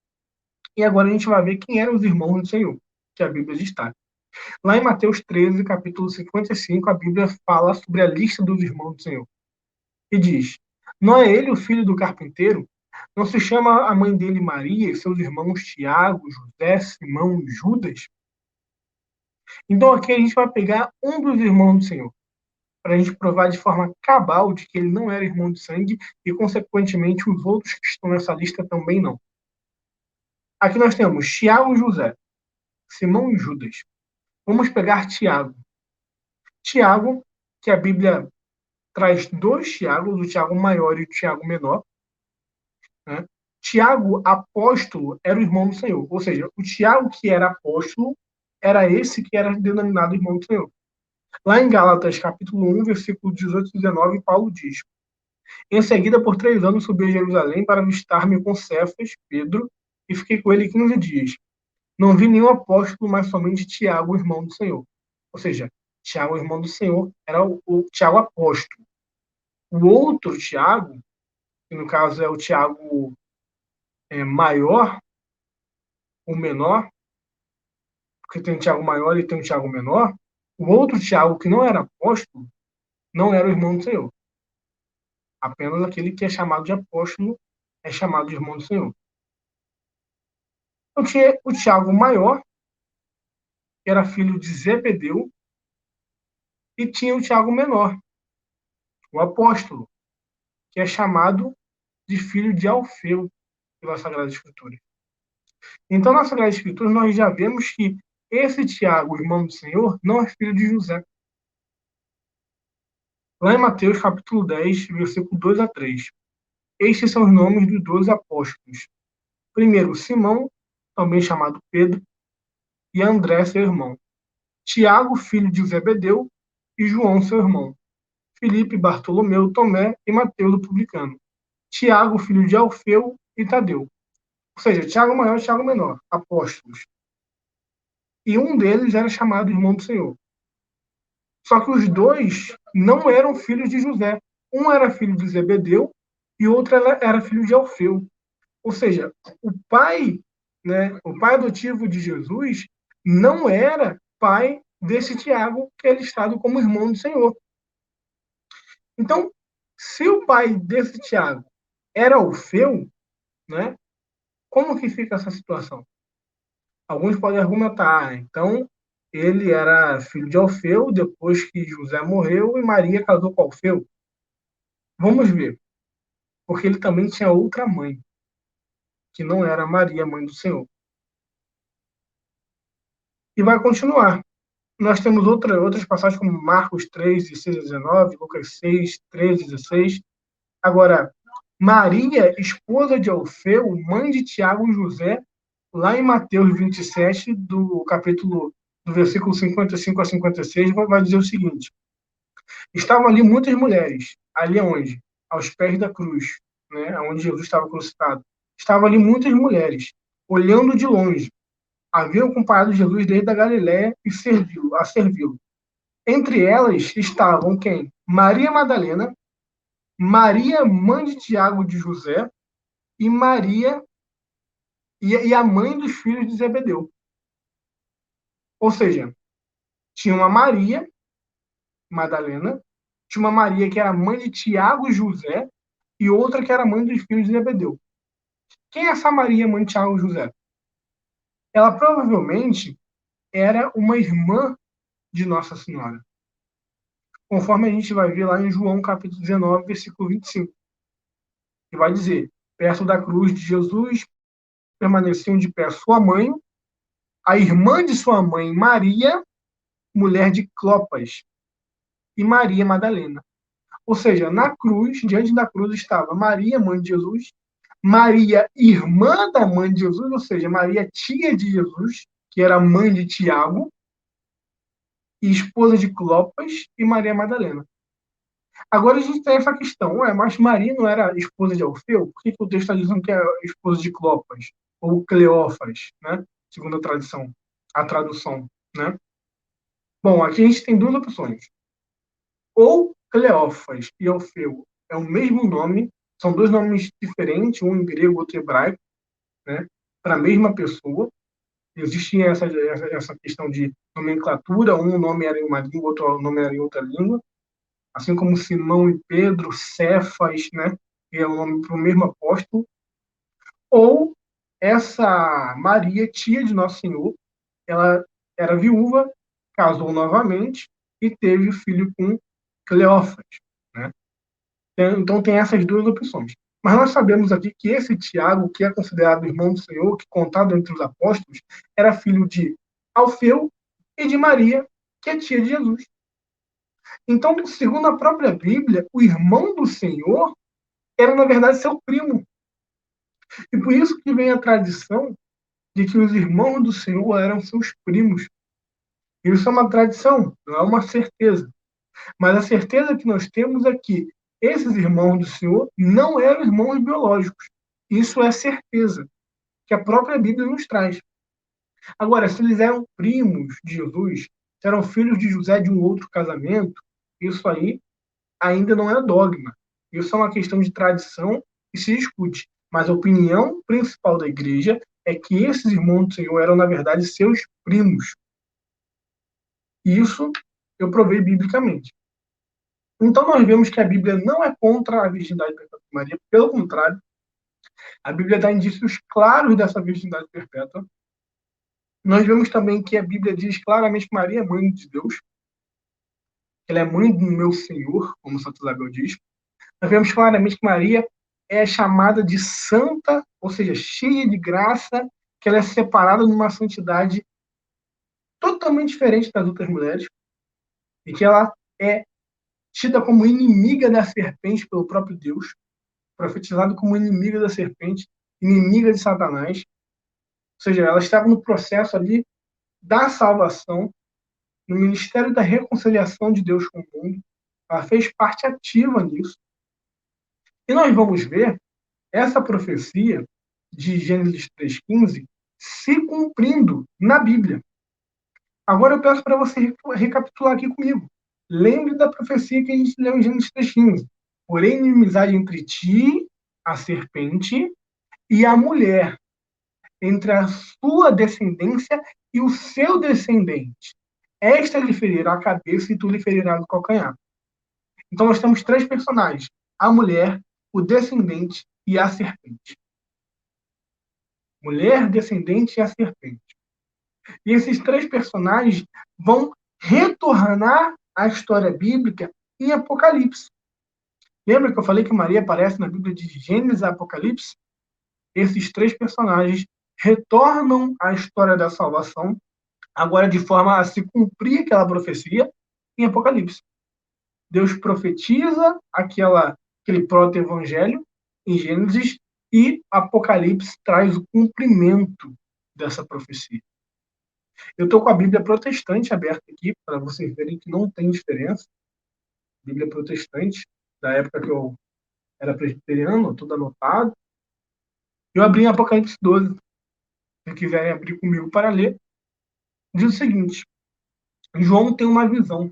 E agora a gente vai ver quem eram os irmãos do Senhor, que a Bíblia destaca. Lá em Mateus 13, capítulo 55, a Bíblia fala sobre a lista dos irmãos do Senhor. E diz: não é ele o filho do carpinteiro? Não se chama a mãe dele Maria e seus irmãos Tiago, José, Simão e Judas? Então aqui a gente vai pegar um dos irmãos do Senhor, para a gente provar de forma cabal de que ele não era irmão de sangue e, consequentemente, os outros que estão nessa lista também não. Aqui nós temos Tiago e José, Simão e Judas. Vamos pegar Tiago. Tiago, que a Bíblia traz dois Tiagos, o Tiago maior e o Tiago menor. Né? Tiago, apóstolo, era o irmão do Senhor. Ou seja, o Tiago que era apóstolo era esse que era denominado irmão do Senhor. Lá em Gálatas, capítulo 1, versículo 18 e 19, Paulo diz: em seguida, por 3 anos, subi a Jerusalém para avistar-me com Cefas, Pedro, e fiquei com ele 15 dias. Não vi nenhum apóstolo, mas somente Tiago, irmão do Senhor. Ou seja, Tiago, irmão do Senhor, era o Tiago apóstolo. O outro Tiago, que no caso é o Tiago maior, ou menor, porque tem um Tiago maior e tem um Tiago menor, o outro Tiago, que não era apóstolo, não era o irmão do Senhor. Apenas aquele que é chamado de apóstolo é chamado de irmão do Senhor. Então tinha o Tiago maior, que era filho de Zebedeu, e tinha o Tiago menor, o apóstolo, que é chamado de filho de Alfeu pela Sagrada Escritura. Então, na Sagrada Escritura, nós já vemos que esse Tiago, irmão do Senhor, não é filho de José. Lá em Mateus, capítulo 10, versículo 2 a 3. Estes são os nomes dos 12 apóstolos. Primeiro, Simão, também chamado Pedro, e André, seu irmão. Tiago, filho de Zebedeu, e João, seu irmão. Filipe, Bartolomeu, Tomé e Mateus, o publicano. Tiago, filho de Alfeu, e Tadeu. Ou seja, Tiago maior e Tiago menor, apóstolos. E um deles era chamado irmão do Senhor. Só que os dois não eram filhos de José. Um era filho de Zebedeu e outro era filho de Alfeu. Ou seja, o pai, o pai adotivo de Jesus não era pai desse Tiago, que é listado como irmão do Senhor. Então, se o pai desse Tiago era Alfeu, né, como que fica essa situação? Alguns podem argumentar, então, ele era filho de Alfeu, depois que José morreu e Maria casou com Alfeu. Vamos ver, porque ele também tinha outra mãe, que não era Maria, mãe do Senhor. E vai continuar. Nós temos outras passagens, como Marcos 3, 16 a 19, Lucas 6, 13 a 16. Agora, Maria, esposa de Alfeu, mãe de Tiago e José, lá em Mateus 27, do versículo 55 a 56, vai dizer o seguinte: estavam ali muitas mulheres, ali onde? Aos pés da cruz, né, onde Jesus estava crucificado. Estavam ali muitas mulheres, olhando de longe. Haviam acompanhado Jesus desde a Galiléia e a servi-lo. Entre elas estavam quem? Maria Madalena, Maria, mãe de Tiago e de José, e Maria e a mãe dos filhos de Zebedeu. Ou seja, tinha uma Maria Madalena, tinha uma Maria que era mãe de Tiago e José, e outra que era mãe dos filhos de Zebedeu. Quem é essa Maria, mãe de Tiago e José? Ela provavelmente era uma irmã de Nossa Senhora, conforme a gente vai ver lá em João capítulo 19, versículo 25, que vai dizer: perto da cruz de Jesus permaneciam de pé sua mãe, a irmã de sua mãe Maria mulher de Clopas, e Maria Madalena. Ou seja, na cruz, diante da cruz estava Maria, mãe de Jesus, Maria, irmã da mãe de Jesus, ou seja, Maria, tia de Jesus, que era mãe de Tiago, e esposa de Clopas, e Maria Madalena. Agora a gente tem essa questão, mas Maria não era esposa de Alfeu? Por que o texto está dizendo que é esposa de Clopas? Ou Cleófas, né? Segundo a tradição, a tradução, né? Bom, aqui a gente tem duas opções. Ou Cleófas e Alfeu é o mesmo nome, são dois nomes diferentes, um em grego, outro em hebraico, né? Para a mesma pessoa. Existia essa questão de nomenclatura, um nome era em uma língua, outro nome era em outra língua, assim como Simão e Pedro, Cefas, né? Que é o nome para o mesmo apóstolo. Ou essa Maria, tia de Nosso Senhor, ela era viúva, casou novamente e teve filho com Cleófas, né? Então tem essas duas opções. Mas nós sabemos aqui que esse Tiago, que é considerado irmão do Senhor, que contado entre os apóstolos, era filho de Alfeu e de Maria, que é tia de Jesus. Então, segundo a própria Bíblia, o irmão do Senhor era, na verdade, seu primo. E por isso que vem a tradição de que os irmãos do Senhor eram seus primos. Isso é uma tradição, não é uma certeza. Mas a certeza que nós temos é que esses irmãos do Senhor não eram irmãos biológicos. Isso é certeza que a própria Bíblia nos traz. Agora, se eles eram primos de Jesus, se eram filhos de José de um outro casamento, isso aí ainda não é dogma. Isso é uma questão de tradição e se discute. Mas a opinião principal da igreja é que esses irmãos do Senhor eram, na verdade, seus primos. Isso eu provei biblicamente. Então, nós vemos que a Bíblia não é contra a virgindade perpétua de Maria, pelo contrário, a Bíblia dá indícios claros dessa virgindade perpétua. Nós vemos também que a Bíblia diz claramente que Maria é mãe de Deus, ela é mãe do meu Senhor, como Santo Isabel diz. Nós vemos claramente que Maria é chamada de santa, ou seja, cheia de graça, que ela é separada numa santidade totalmente diferente das outras mulheres, e que ela é tida como inimiga da serpente pelo próprio Deus, profetizada como inimiga da serpente, inimiga de Satanás. Ou seja, ela estava no processo ali da salvação, no ministério da reconciliação de Deus com o mundo. Ela fez parte ativa nisso. E nós vamos ver essa profecia de Gênesis 3,15 se cumprindo na Bíblia. Agora eu peço para você recapitular aqui comigo. Lembre da profecia que a gente leu em Gênesis 3,15. Porém, inimizade entre ti, a serpente, e a mulher, entre a sua descendência e o seu descendente. Esta lhe ferirá a cabeça e tu lhe ferirás o calcanhar. Então nós temos três personagens: a mulher, o descendente e a serpente. Mulher, descendente e a serpente. E esses três personagens vão retornar à história bíblica em Apocalipse. Lembra que eu falei que Maria aparece na Bíblia de Gênesis e Apocalipse? Esses três personagens retornam à história da salvação, agora de forma a se cumprir aquela profecia em Apocalipse. Deus profetiza aquele proto-evangelho em Gênesis e Apocalipse traz o cumprimento dessa profecia. Eu estou com a Bíblia protestante aberta aqui, para vocês verem que não tem diferença. Bíblia protestante, da época que eu era presbiteriano, tudo anotado. Eu abri em Apocalipse 12. Se quiserem abrir comigo para ler, diz o seguinte: João tem uma visão.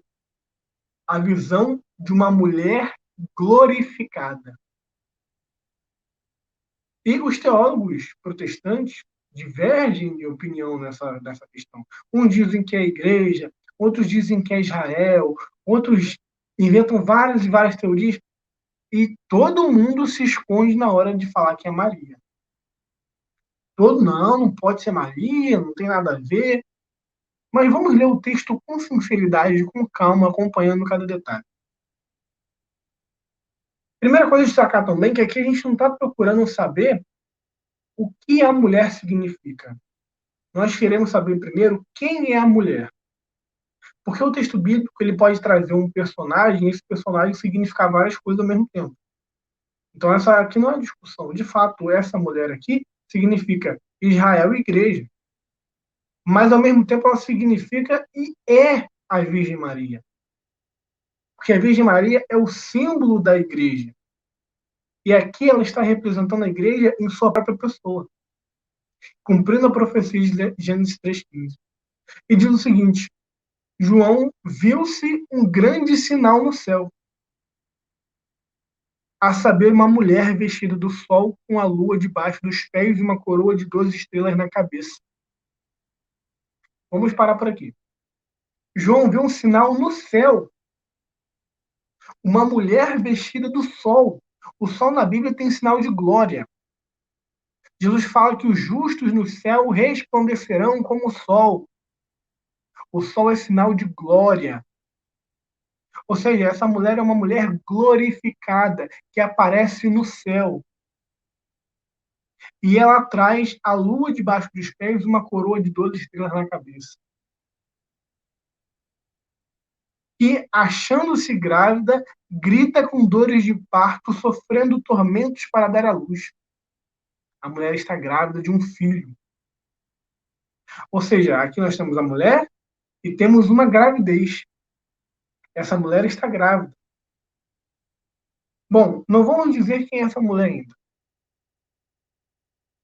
A visão de uma mulher glorificada. E os teólogos protestantes divergem de opinião nessa questão. Uns dizem que é a igreja, outros dizem que é Israel, outros inventam várias e várias teorias, e todo mundo se esconde na hora de falar que é Maria. Não pode ser Maria, não tem nada a ver. Mas vamos ler o texto com sinceridade, com calma, acompanhando cada detalhe. Primeira coisa a destacar também que aqui a gente não está procurando saber o que a mulher significa. Nós queremos saber primeiro quem é a mulher. Porque o texto bíblico ele pode trazer um personagem e esse personagem significar várias coisas ao mesmo tempo. Então, essa aqui não é uma discussão. De fato, essa mulher aqui significa Israel e igreja. Mas, ao mesmo tempo, ela significa e é a Virgem Maria. Porque a Virgem Maria é o símbolo da igreja. E aqui ela está representando a igreja em sua própria pessoa, cumprindo a profecia de Gênesis 3,15. E diz o seguinte: João viu-se um grande sinal no céu, a saber, uma mulher vestida do sol com a lua debaixo dos pés e uma coroa de 12 estrelas na cabeça. Vamos parar por aqui. João viu um sinal no céu, uma mulher vestida do sol. O sol na Bíblia tem sinal de glória. Jesus fala que os justos no céu resplandecerão como o sol. O sol é sinal de glória. Ou seja, essa mulher é uma mulher glorificada, que aparece no céu. E ela traz a lua debaixo dos pés e uma coroa de 12 estrelas na cabeça. E, achando-se grávida, grita com dores de parto, sofrendo tormentos para dar à luz. A mulher está grávida de um filho. Ou seja, aqui nós temos a mulher e temos uma gravidez. Essa mulher está grávida. Bom, não vamos dizer quem é essa mulher ainda.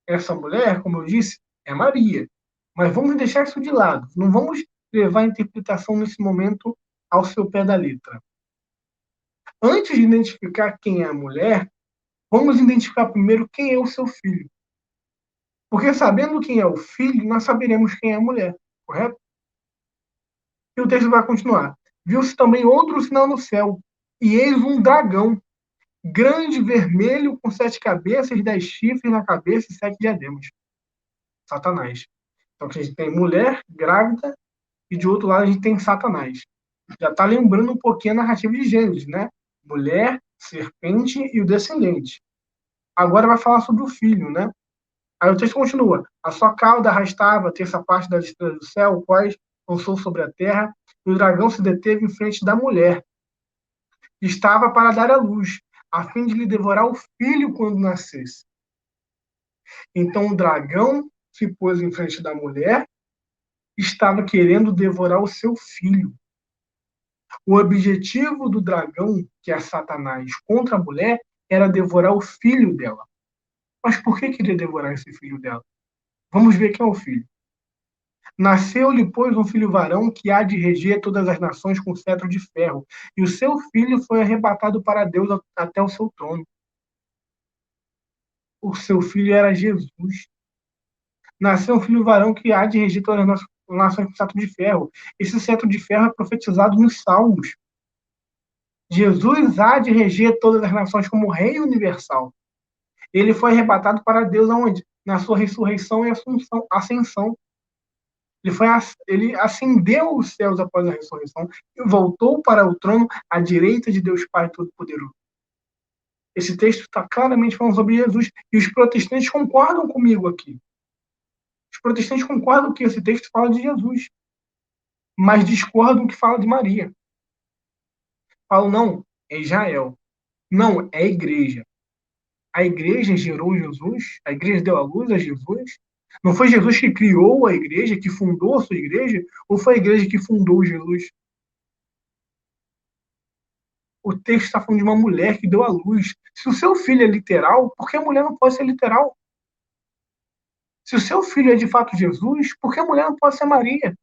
Essa mulher, como eu disse, é Maria. Mas vamos deixar isso de lado. Não vamos levar a interpretação nesse momento ao seu pé da letra. Antes de identificar quem é a mulher, vamos identificar primeiro quem é o seu filho. Porque sabendo quem é o filho, nós saberemos quem é a mulher, correto? E o texto vai continuar. Viu-se também outro sinal no céu, e eis um dragão, grande, vermelho, com 7 cabeças, 10 chifres na cabeça e 7 diademas. Satanás. Então, aqui a gente tem mulher grávida e, de outro lado, a gente tem Satanás. Já está lembrando um pouquinho a narrativa de Gênesis, né? Mulher, serpente e o descendente. Agora vai falar sobre o filho, né? Aí o texto continua. A sua cauda arrastava a terça parte das estrelas do céu, quais lançou sobre a terra, e o dragão se deteve em frente da mulher. Estava para dar à luz, a fim de lhe devorar o filho quando nascesse. Então o dragão se pôs em frente da mulher, estava querendo devorar o seu filho. O objetivo do dragão, que é Satanás, contra a mulher, era devorar o filho dela. Mas por que queria devorar esse filho dela? Vamos ver quem é o filho. Nasceu-lhe, pois, um filho varão que há de reger todas as nações com cetro de ferro, e o seu filho foi arrebatado para Deus até o seu trono. O seu filho era Jesus. Nasceu um filho varão que há de reger todas as nações com cetro de ferro. Esse cetro de ferro é profetizado nos Salmos. Jesus há de reger todas as nações como rei universal. Ele foi arrebatado para Deus aonde? Na sua ressurreição e ascensão. Ele ascendeu os céus após a ressurreição e voltou para o trono à direita de Deus Pai Todo-Poderoso. Esse texto está claramente falando sobre Jesus e os protestantes concordam comigo aqui. Os protestantes concordam que esse texto fala de Jesus, mas discordam que fala de Maria. Falam, não, é Israel. Não, é a igreja. A igreja gerou Jesus, a igreja deu a luz a Jesus. Não foi Jesus que criou a igreja, que fundou a sua igreja, ou foi a igreja que fundou Jesus? O texto está falando de uma mulher que deu a luz. Se o seu filho é literal, por que a mulher não pode ser literal? Se o seu filho é de fato Jesus, por que a mulher não pode ser Maria?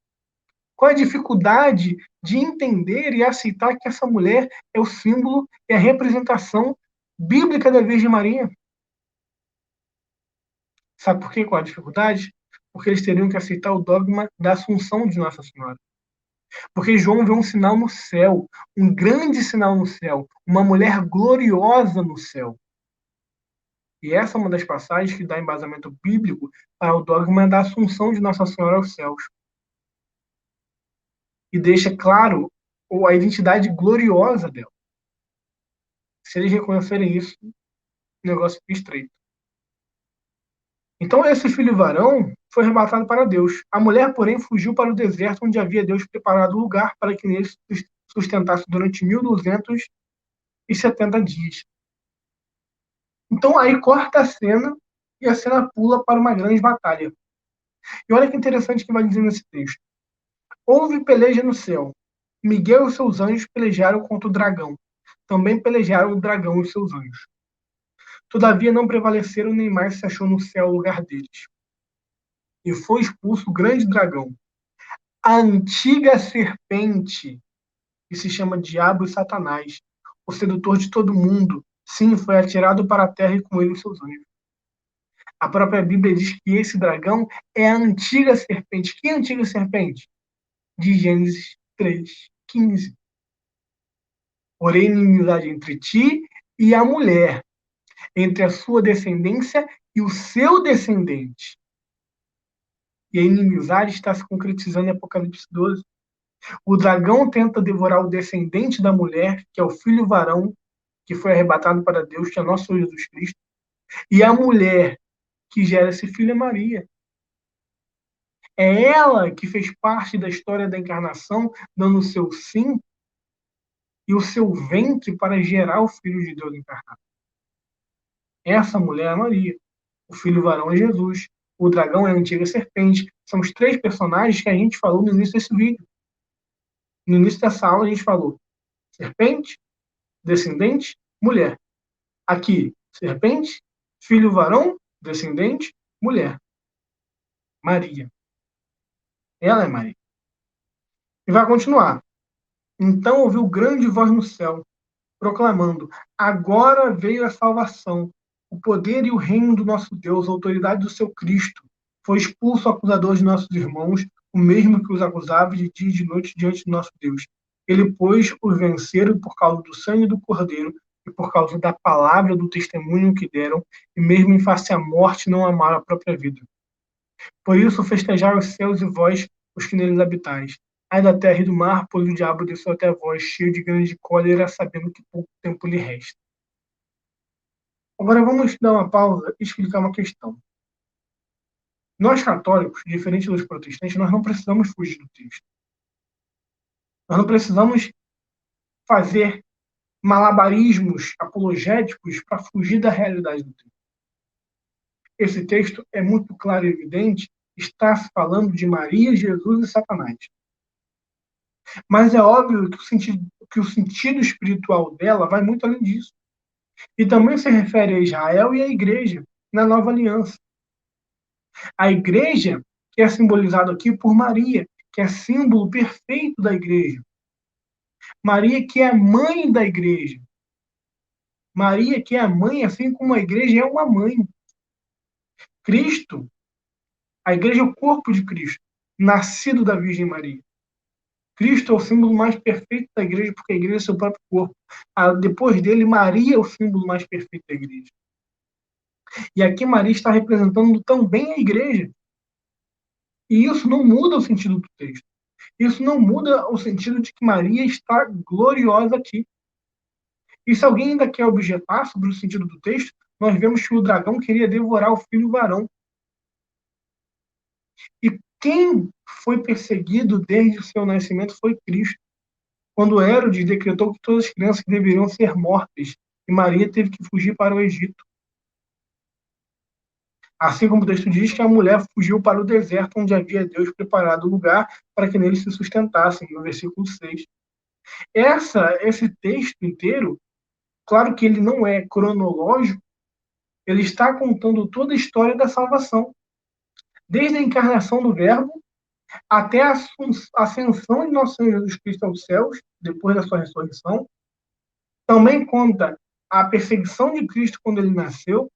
Qual é a dificuldade de entender e aceitar que essa mulher é o símbolo e a representação bíblica da Virgem Maria? Sabe por quê? Qual a dificuldade? Porque eles teriam que aceitar o dogma da Assunção de Nossa Senhora. Porque João vê um sinal no céu, um grande sinal no céu, uma mulher gloriosa no céu. E essa é uma das passagens que dá embasamento bíblico para o dogma da Assunção de Nossa Senhora aos céus. E deixa claro a identidade gloriosa dela. Se eles reconhecerem isso, o negócio fica estreito. Então, esse filho varão foi arrebatado para Deus. A mulher, porém, fugiu para o deserto, onde havia Deus preparado lugar para que nele sustentasse durante 1270 dias. Então, aí corta a cena e a cena pula para uma grande batalha. E olha que interessante que vai dizer nesse texto. Houve peleja no céu. Miguel e seus anjos pelejaram contra o dragão. Também pelejaram o dragão e seus anjos. Todavia não prevaleceram, nem mais se achou no céu o lugar deles. E foi expulso o grande dragão, a antiga serpente, que se chama Diabo e Satanás, o sedutor de todo mundo. Sim, foi atirado para a terra e com ele os seus anjos. A própria Bíblia diz que esse dragão é a antiga serpente. Que antiga serpente? De Gênesis 3:15. Porém, inimizade entre ti e a mulher, entre a sua descendência e o seu descendente. E a inimizade está se concretizando em Apocalipse 12. O dragão tenta devorar o descendente da mulher, que é o filho varão, que foi arrebatado para Deus, que é nosso Senhor Jesus Cristo. E a mulher que gera esse filho é Maria. É ela que fez parte da história da encarnação, dando o seu sim e o seu ventre para gerar o Filho de Deus encarnado. Essa mulher é Maria. O filho varão é Jesus. O dragão é a antiga serpente. São os três personagens que a gente falou no início desse vídeo. No início dessa aula a gente falou serpente, descendente, mulher. Aqui, serpente, filho varão, descendente, mulher. Maria. Ela é Maria. E vai continuar. Então ouviu grande voz no céu, proclamando: agora veio a salvação, o poder e o reino do nosso Deus, a autoridade do seu Cristo. Foi expulso o acusador de nossos irmãos, o mesmo que os acusava de dia e de noite diante do nosso Deus. Ele, pois, os venceram por causa do sangue do Cordeiro e por causa da palavra do testemunho que deram, e mesmo em face à morte não amaram a própria vida. Por isso festejaram os céus e vós, os que neles habitais. Ai da terra e do mar, pois o diabo desceu até vós, cheio de grande cólera, sabendo que pouco tempo lhe resta. Agora vamos dar uma pausa e explicar uma questão. Nós católicos, diferente dos protestantes, nós não precisamos fugir do texto. Nós não precisamos fazer malabarismos apologéticos para fugir da realidade do texto. Esse texto é muito claro e evidente, está se falando de Maria, Jesus e Satanás. Mas é óbvio que o sentido espiritual dela vai muito além disso. E também se refere a Israel e à igreja, na nova aliança. A igreja, que é simbolizada aqui por Maria, que é símbolo perfeito da igreja. Maria, que é a mãe da igreja. Maria, que é a mãe, assim como a igreja é uma mãe. Cristo, a igreja é o corpo de Cristo, nascido da Virgem Maria. Cristo é o símbolo mais perfeito da igreja, porque a igreja é seu próprio corpo. Depois dele, Maria é o símbolo mais perfeito da igreja. E aqui Maria está representando também a igreja. E isso não muda o sentido do texto. Isso não muda o sentido de que Maria está gloriosa aqui. E se alguém ainda quer objetar sobre o sentido do texto, nós vemos que o dragão queria devorar o filho varão. E quem foi perseguido desde o seu nascimento foi Cristo. Quando Herodes decretou que todas as crianças deveriam ser mortas, e Maria teve que fugir para o Egito. Assim como o texto diz que a mulher fugiu para o deserto, onde havia Deus preparado lugar para que neles se sustentassem, no versículo 6. Esse texto inteiro, claro que ele não é cronológico, ele está contando toda a história da salvação. Desde a encarnação do Verbo até a ascensão de nosso Senhor Jesus Cristo aos céus, depois da sua ressurreição. Também conta a perseguição de Cristo quando ele nasceu.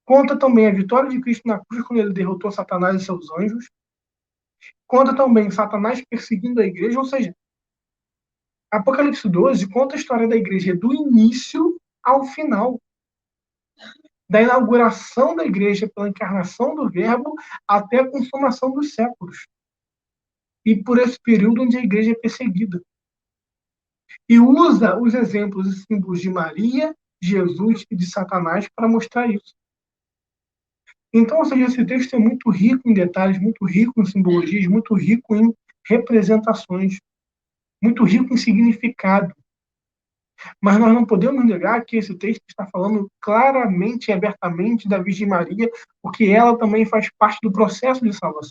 Conta também a vitória de Cristo na cruz quando ele derrotou Satanás e seus anjos. Conta também Satanás perseguindo a igreja, ou seja, Apocalipse 12 conta a história da igreja do início ao final. Da inauguração da igreja pela encarnação do Verbo até a consumação dos séculos. E por esse período onde a igreja é perseguida. E usa os exemplos e símbolos de Maria, Jesus e de Satanás para mostrar isso. Então, ou seja, esse texto é muito rico em detalhes, muito rico em simbologias, muito rico em representações, muito rico em significado. Mas nós não podemos negar que esse texto está falando claramente e abertamente da Virgem Maria, porque ela também faz parte do processo de salvação.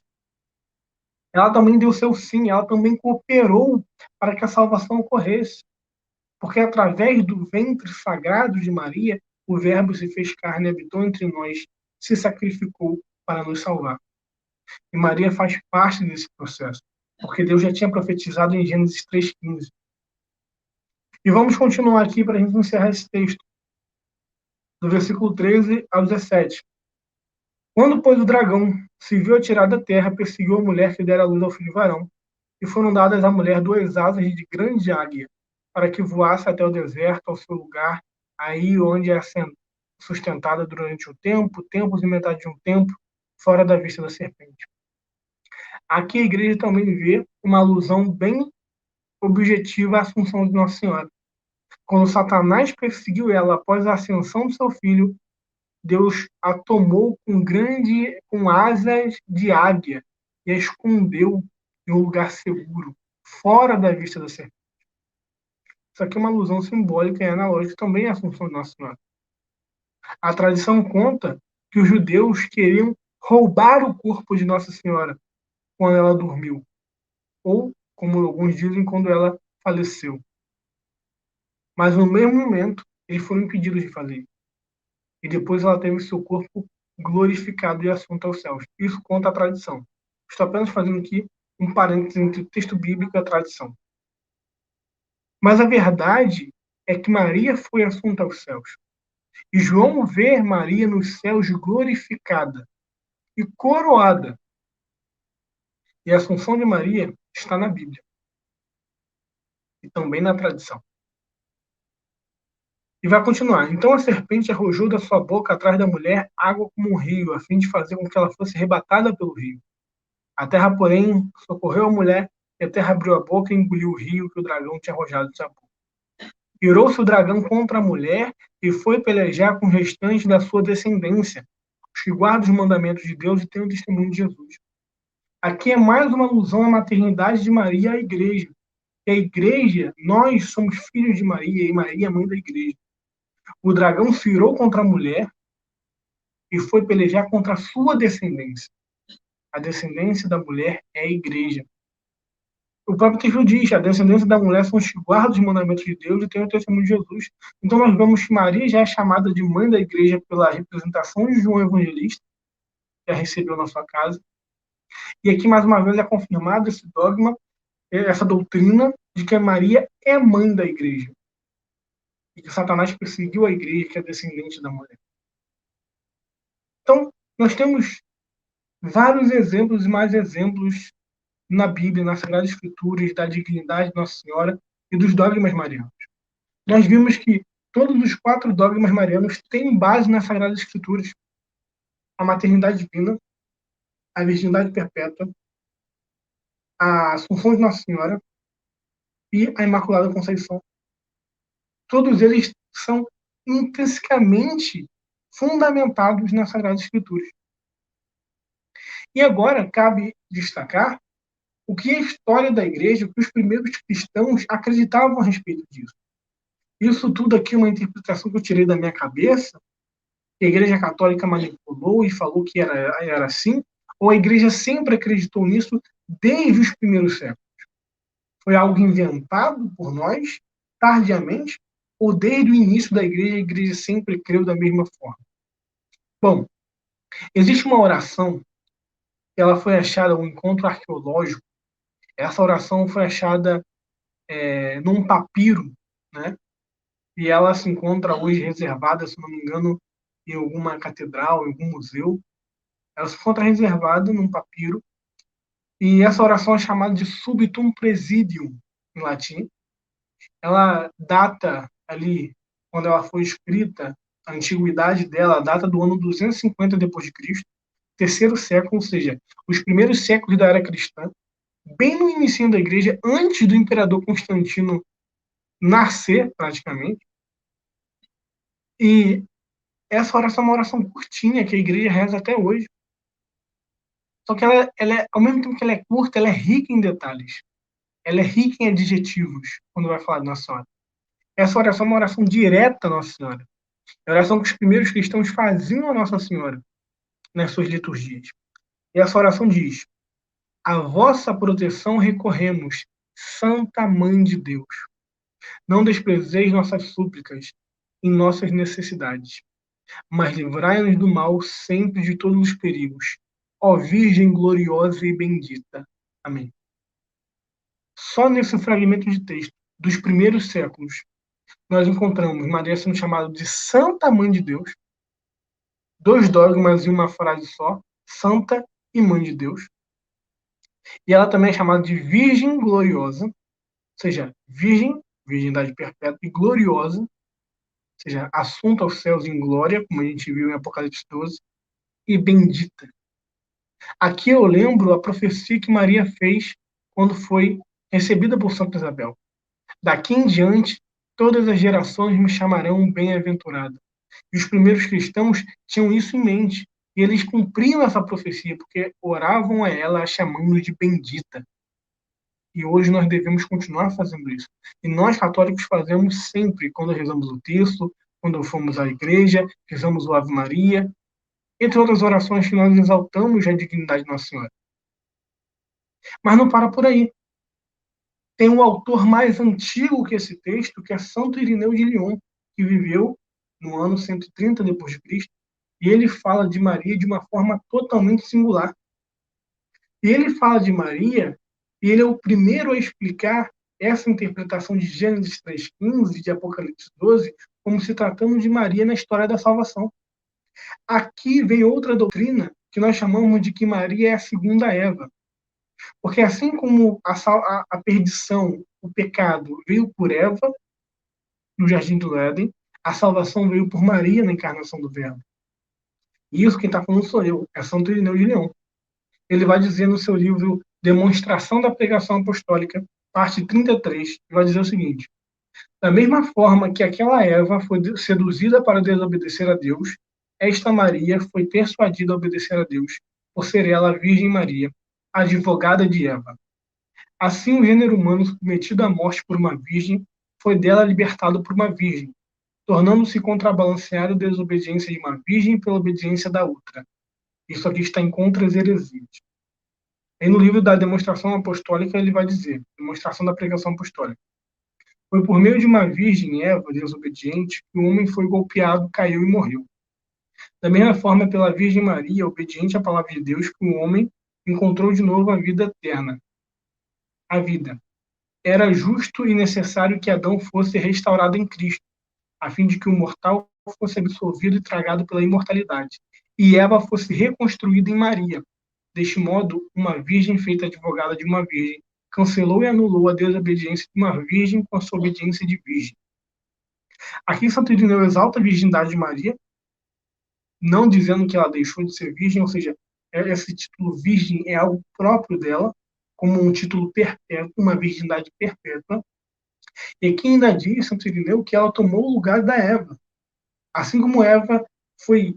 Ela também deu seu sim, ela também cooperou para que a salvação ocorresse. Porque através do ventre sagrado de Maria, o Verbo se fez carne e habitou entre nós, se sacrificou para nos salvar. E Maria faz parte desse processo, porque Deus já tinha profetizado em Gênesis 3,15. E vamos continuar aqui para a gente encerrar esse texto, do versículo 13 ao 17. Quando, pois, o dragão se viu atirado da terra, perseguiu a mulher que dera a luz ao filho varão, e foram dadas à mulher 2 asas de grande águia, para que voasse até o deserto, ao seu lugar, aí onde é sustentada durante um tempo, tempos e metade de um tempo, fora da vista da serpente. Aqui a igreja também vê uma alusão bem objetiva à Assunção de Nossa Senhora. Quando Satanás perseguiu ela após a ascensão do seu filho, Deus a tomou com asas de águia e a escondeu em um lugar seguro, fora da vista da serpente. Isso aqui é uma alusão simbólica e analógica também à Assunção de Nossa Senhora. A tradição conta que os judeus queriam roubar o corpo de Nossa Senhora quando ela dormiu, ou, como alguns dizem, quando ela faleceu. Mas no mesmo momento, eles foram impedidos de fazer isso. E depois ela teve seu corpo glorificado e assunto aos céus. Isso conta a tradição. Estou apenas fazendo aqui um parênteses entre o texto bíblico e a tradição. Mas a verdade é que Maria foi assunta aos céus. E João vê Maria nos céus glorificada e coroada. E a assunção de Maria está na Bíblia. E também na tradição. E vai continuar. Então a serpente arrojou da sua boca atrás da mulher água como um rio, a fim de fazer com que ela fosse arrebatada pelo rio. A terra, porém, socorreu a mulher, e a terra abriu a boca e engoliu o rio que o dragão tinha arrojado de sua boca. Virou-se o dragão contra a mulher e foi pelejar com o restante da sua descendência, os que guardam os mandamentos de Deus e têm o testemunho de Jesus. Aqui é mais uma alusão à maternidade de Maria à igreja. E a igreja, nós somos filhos de Maria, e Maria é mãe da igreja. O dragão se virou contra a mulher e foi pelejar contra a sua descendência. A descendência da mulher é a igreja. O próprio texto diz, a descendência da mulher são os que guardam os mandamentos de Deus e têm o testemunho de Jesus. Então nós vemos que Maria já é chamada de mãe da igreja pela representação de João Evangelista, que a recebeu na sua casa. E aqui, mais uma vez, é confirmado esse dogma, essa doutrina de que Maria é mãe da igreja. E que Satanás perseguiu a igreja, que é descendente da mulher. Então, nós temos vários exemplos e mais exemplos na Bíblia, nas Sagradas Escrituras, da dignidade de Nossa Senhora e dos dogmas marianos. Nós vimos que todos os 4 dogmas marianos têm base nas Sagradas Escrituras. A maternidade divina, a virgindade perpétua, a Assunção de Nossa Senhora e a Imaculada Conceição. Todos eles são intrinsecamente fundamentados nas Sagradas Escrituras. E agora cabe destacar o que a história da igreja, o que os primeiros cristãos acreditavam a respeito disso. Isso tudo aqui é uma interpretação que eu tirei da minha cabeça, que a Igreja Católica manipulou e falou que era assim, ou a Igreja sempre acreditou nisso desde os primeiros séculos? Foi algo inventado por nós, tardiamente, ou desde o início da Igreja, a Igreja sempre creu da mesma forma? Bom, existe uma oração, ela foi achada, um encontro arqueológico, essa oração foi achada num papiro, né? E ela se encontra hoje reservada, se não me engano, em alguma catedral, em algum museu. Ela se encontra reservada num papiro, e essa oração é chamada de Subitum Praesidium, em latim. Ela data ali, quando ela foi escrita, a antiguidade dela data do ano 250 depois de Cristo, terceiro século, ou seja, os primeiros séculos da era cristã, bem no início da igreja, antes do imperador Constantino nascer, praticamente. E Essa oração é uma oração curtinha, que a igreja reza até hoje. Só que ao mesmo tempo que ela é curta, ela é rica em detalhes. Ela é rica em adjetivos, quando vai falar de Nossa Senhora. Essa oração é uma oração direta à Nossa Senhora. É a oração que os primeiros cristãos faziam a Nossa Senhora nas suas liturgias. E essa oração diz: a vossa proteção recorremos, Santa Mãe de Deus. Não desprezeis nossas súplicas em nossas necessidades, mas livrai-nos do mal sempre de todos os perigos. Ó Virgem gloriosa e bendita. Amém. Só nesse fragmento de texto dos primeiros séculos, nós encontramos Maria sendo chamada de Santa Mãe de Deus, 2 dogmas em uma frase só, Santa e Mãe de Deus. E ela também é chamada de Virgem Gloriosa, ou seja, Virgem, virgindade perpétua, e gloriosa, ou seja, assunto aos céus em glória, como a gente viu em Apocalipse 12, e bendita. Aqui eu lembro a profecia que Maria fez quando foi recebida por Santa Isabel. Daqui em diante, todas as gerações me chamarão bem-aventurada. E os primeiros cristãos tinham isso em mente. E eles cumpriam essa profecia, porque oravam a ela, a chamando de bendita. E hoje nós devemos continuar fazendo isso. E nós, católicos, fazemos sempre, quando rezamos o texto, quando fomos à igreja, rezamos o Ave Maria, entre outras orações que nós exaltamos a dignidade de Nossa Senhora. Mas não para por aí. Tem um autor mais antigo que esse texto, que é Santo Irineu de Lyon, que viveu no ano 130 depois de Cristo, e ele fala de Maria de uma forma totalmente singular. E ele fala de Maria, e ele é o primeiro a explicar essa interpretação de Gênesis 3,15 e de Apocalipse 12 como se tratando de Maria na história da salvação. Aqui vem outra doutrina que nós chamamos de que Maria é a segunda Eva. Porque assim como a perdição, o pecado veio por Eva, no Jardim do Éden, a salvação veio por Maria na encarnação do Verbo. E isso quem está falando sou eu, é Santo Irineu de Leão. Ele vai dizer no seu livro Demonstração da Pregação Apostólica, parte 33, vai dizer o seguinte: da mesma forma que aquela Eva foi seduzida para desobedecer a Deus, esta Maria foi persuadida a obedecer a Deus, por ser ela a Virgem Maria, advogada de Eva. Assim, o gênero humano submetido à morte por uma virgem foi dela libertado por uma virgem, tornando-se contrabalanceado a desobediência de uma virgem pela obediência da outra. Isso aqui está em contra as heresias. E no livro da Demonstração Apostólica ele vai dizer, Demonstração da Pregação Apostólica: foi por meio de uma virgem, Eva, desobediente, que o homem foi golpeado, caiu e morreu. Da mesma forma, pela Virgem Maria, obediente à palavra de Deus, que o homem encontrou de novo a vida eterna. A vida. Era justo e necessário que Adão fosse restaurado em Cristo, a fim de que o mortal fosse absolvido e tragado pela imortalidade, e Eva fosse reconstruída em Maria. Deste modo, uma virgem feita advogada de uma virgem cancelou e anulou a desobediência de uma virgem com a sua obediência de virgem. Aqui Santo Irineu exalta a virgindade de Maria, não dizendo que ela deixou de ser virgem, ou seja, esse título virgem é algo próprio dela, como um título perpétuo, uma virgindade perpétua. E aqui ainda diz Santo Irineu que ela tomou o lugar da Eva. Assim como Eva foi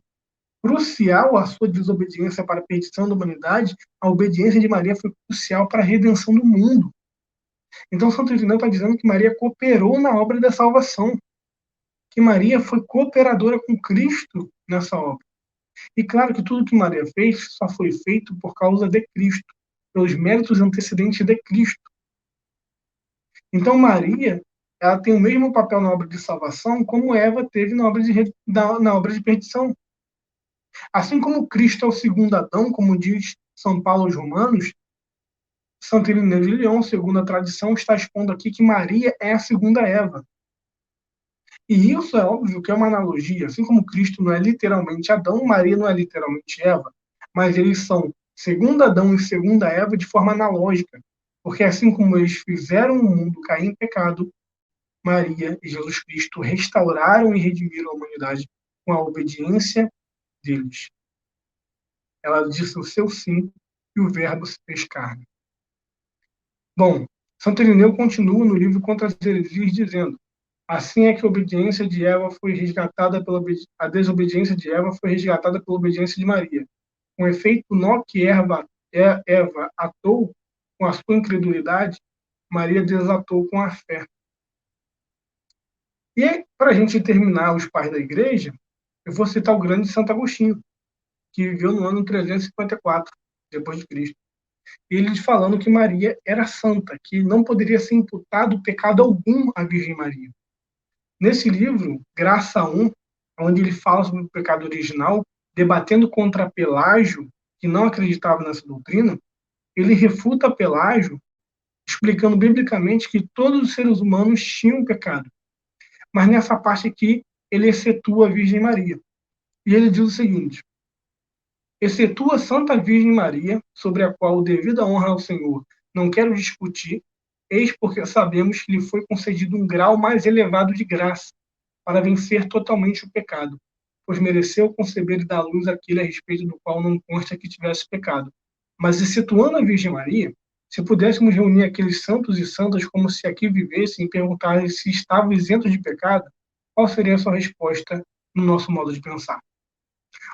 crucial a sua desobediência para a perdição da humanidade, a obediência de Maria foi crucial para a redenção do mundo. Então, Santo Irineu está dizendo que Maria cooperou na obra da salvação, que Maria foi cooperadora com Cristo nessa obra. E claro que tudo que Maria fez só foi feito por causa de Cristo, pelos méritos antecedentes de Cristo. Então, Maria, ela tem o mesmo papel na obra de salvação como Eva teve na obra de perdição. Assim como Cristo é o segundo Adão, como diz São Paulo aos Romanos, Santo Irineu de Lyon, segundo a tradição, está expondo aqui que Maria é a segunda Eva. E isso é óbvio que é uma analogia. Assim como Cristo não é literalmente Adão, Maria não é literalmente Eva, mas eles são segundo Adão e segunda Eva de forma analógica. Porque assim como eles fizeram o mundo cair em pecado, Maria e Jesus Cristo restauraram e redimiram a humanidade com a obediência deles. Ela disse o seu sim e o verbo se fez carne. Bom, Santo Irineu continua no livro Contra as Heresias dizendo: Assim é que a obediência de Eva foi resgatada a desobediência de Eva foi resgatada pela obediência de Maria. Com efeito, nó que Eva atou com a sua incredulidade, Maria desatou com a fé. E para a gente terminar os pais da igreja, eu vou citar o grande Santo Agostinho, que viveu no ano 354 depois de Cristo. Ele falando que Maria era santa, que não poderia ser imputado pecado algum à Virgem Maria. Nesse livro, Graça 1, onde ele fala sobre o pecado original, debatendo contra Pelágio, que não acreditava nessa doutrina, ele refuta Pelágio, explicando biblicamente que todos os seres humanos tinham pecado. Mas nessa parte aqui, ele excetua a Virgem Maria. E ele diz o seguinte: excetua Santa Virgem Maria, sobre a qual devida honra ao Senhor não quero discutir, eis porque sabemos que lhe foi concedido um grau mais elevado de graça, para vencer totalmente o pecado, pois mereceu conceber e dar luz àquele a respeito do qual não consta que tivesse pecado. Mas, excetuando a Virgem Maria, se pudéssemos reunir aqueles santos e santas como se aqui vivessem e perguntar se estavam isentos de pecado, qual seria a sua resposta no nosso modo de pensar?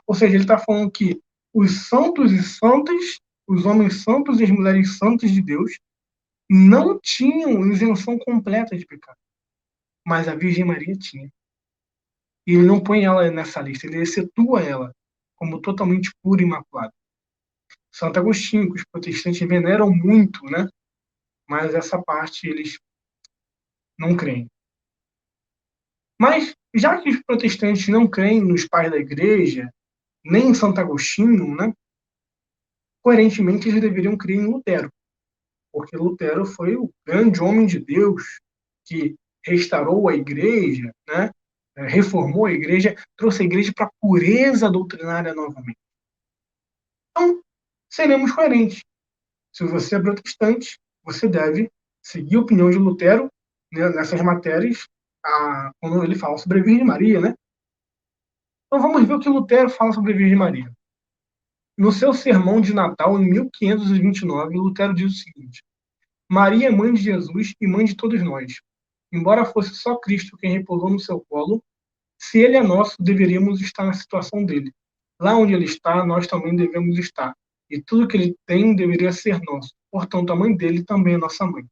Ou seja, ele está falando que os santos e santas, os homens santos e as mulheres santas de Deus, não tinham isenção completa de pecado, mas a Virgem Maria tinha. E ele não põe ela nessa lista, ele excetua ela como totalmente pura e imaculada. Santo Agostinho, que os protestantes veneram muito, né? Mas essa parte eles não creem. Mas, já que os protestantes não creem nos pais da igreja, nem em Santo Agostinho, né? Coerentemente, eles deveriam crer em Lutero, porque Lutero foi o grande homem de Deus que restaurou a igreja, né? Reformou a igreja, trouxe a igreja para a pureza doutrinária novamente. Então, seremos coerentes. Se você é protestante, você deve seguir a opinião de Lutero, né, nessas matérias, quando ele fala sobre a Virgem Maria, né? Então vamos ver o que Lutero fala sobre a Virgem Maria. No seu sermão de Natal, em 1529, Lutero diz o seguinte: Maria é mãe de Jesus e mãe de todos nós. Embora fosse só Cristo quem repousou no seu colo, se ele é nosso, deveríamos estar na situação dele. Lá onde ele está, nós também devemos estar. E tudo que ele tem deveria ser nosso. Portanto, a mãe dele também é nossa mãe.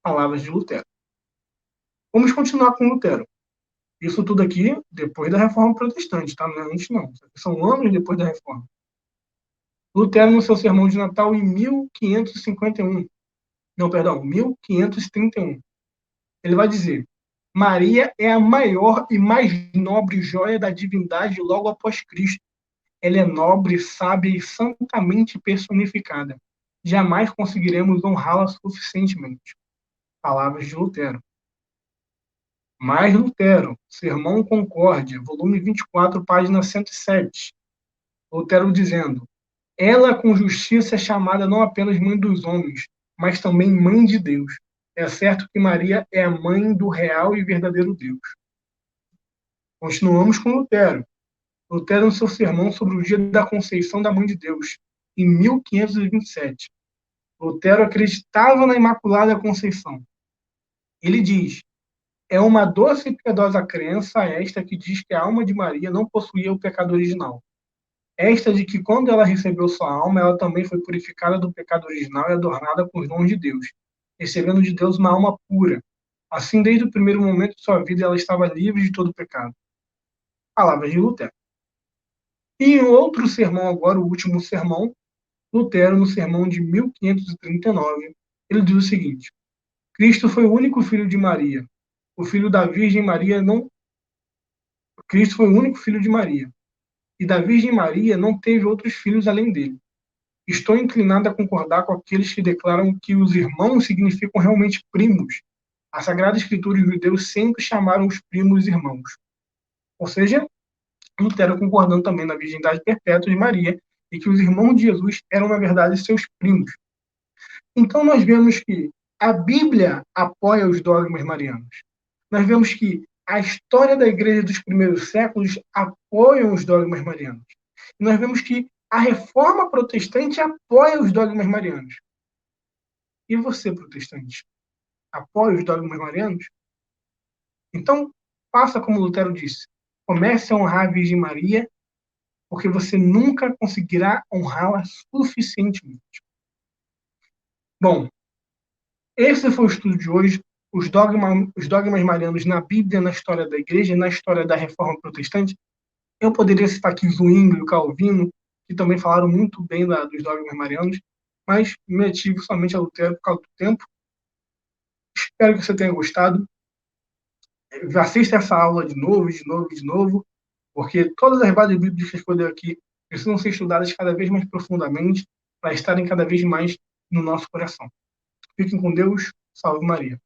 Palavras de Lutero. Vamos continuar com Lutero. Isso tudo aqui depois da Reforma Protestante, tá? Não é antes, não. São anos depois da Reforma. Lutero, no seu sermão de Natal, em 1551. Não, perdão, 1531. Ele vai dizer: Maria é a maior e mais nobre joia da divindade logo após Cristo. Ela é nobre, sábia e santamente personificada. Jamais conseguiremos honrá-la suficientemente. Palavras de Lutero. Mais Lutero, Sermão Concórdia, volume 24, página 107. Lutero dizendo: ela com justiça é chamada não apenas mãe dos homens, mas também mãe de Deus. É certo que Maria é a mãe do real e verdadeiro Deus. Continuamos com Lutero. Lutero, no seu sermão sobre o dia da Conceição da Mãe de Deus, em 1527. Lutero acreditava na Imaculada Conceição. Ele diz: é uma doce e piedosa crença esta que diz que a alma de Maria não possuía o pecado original. Esta de que, quando ela recebeu sua alma, ela também foi purificada do pecado original e adornada com os dons de Deus, recebendo de Deus uma alma pura. Assim, desde o primeiro momento de sua vida, ela estava livre de todo pecado. Palavras de Lutero. E em outro sermão, agora, o último sermão, Lutero, no sermão de 1539, ele diz o seguinte: Cristo foi o único filho de Maria. O filho da Virgem Maria não. Cristo foi o único filho de Maria. E da Virgem Maria não teve outros filhos além dele. Estou inclinado a concordar com aqueles que declaram que os irmãos significam realmente primos. A Sagrada Escritura e os judeus sempre chamaram os primos irmãos. Ou seja, Lutero concordando também na virgindade perpétua de Maria e que os irmãos de Jesus eram, na verdade, seus primos. Então, nós vemos que a Bíblia apoia os dogmas marianos. Nós vemos que a história da igreja dos primeiros séculos apoia os dogmas marianos. E nós vemos que a reforma protestante apoia os dogmas marianos. E você, protestante, apoia os dogmas marianos? Então, faça como Lutero disse. Comece a honrar a Virgem Maria, porque você nunca conseguirá honrá-la suficientemente. Bom, esse foi o estudo de hoje. Os dogmas marianos na Bíblia, na história da Igreja, na história da Reforma Protestante. Eu poderia citar aqui Zwingli, Calvino, que também falaram muito bem dos dogmas marianos, mas me ativo somente a Lutero por causa do tempo. Espero que você tenha gostado. Assista essa aula de novo, de novo, de novo, porque todas as bases bíblicas que eu dei aqui precisam ser estudadas cada vez mais profundamente para estarem cada vez mais no nosso coração. Fiquem com Deus. Salve Maria.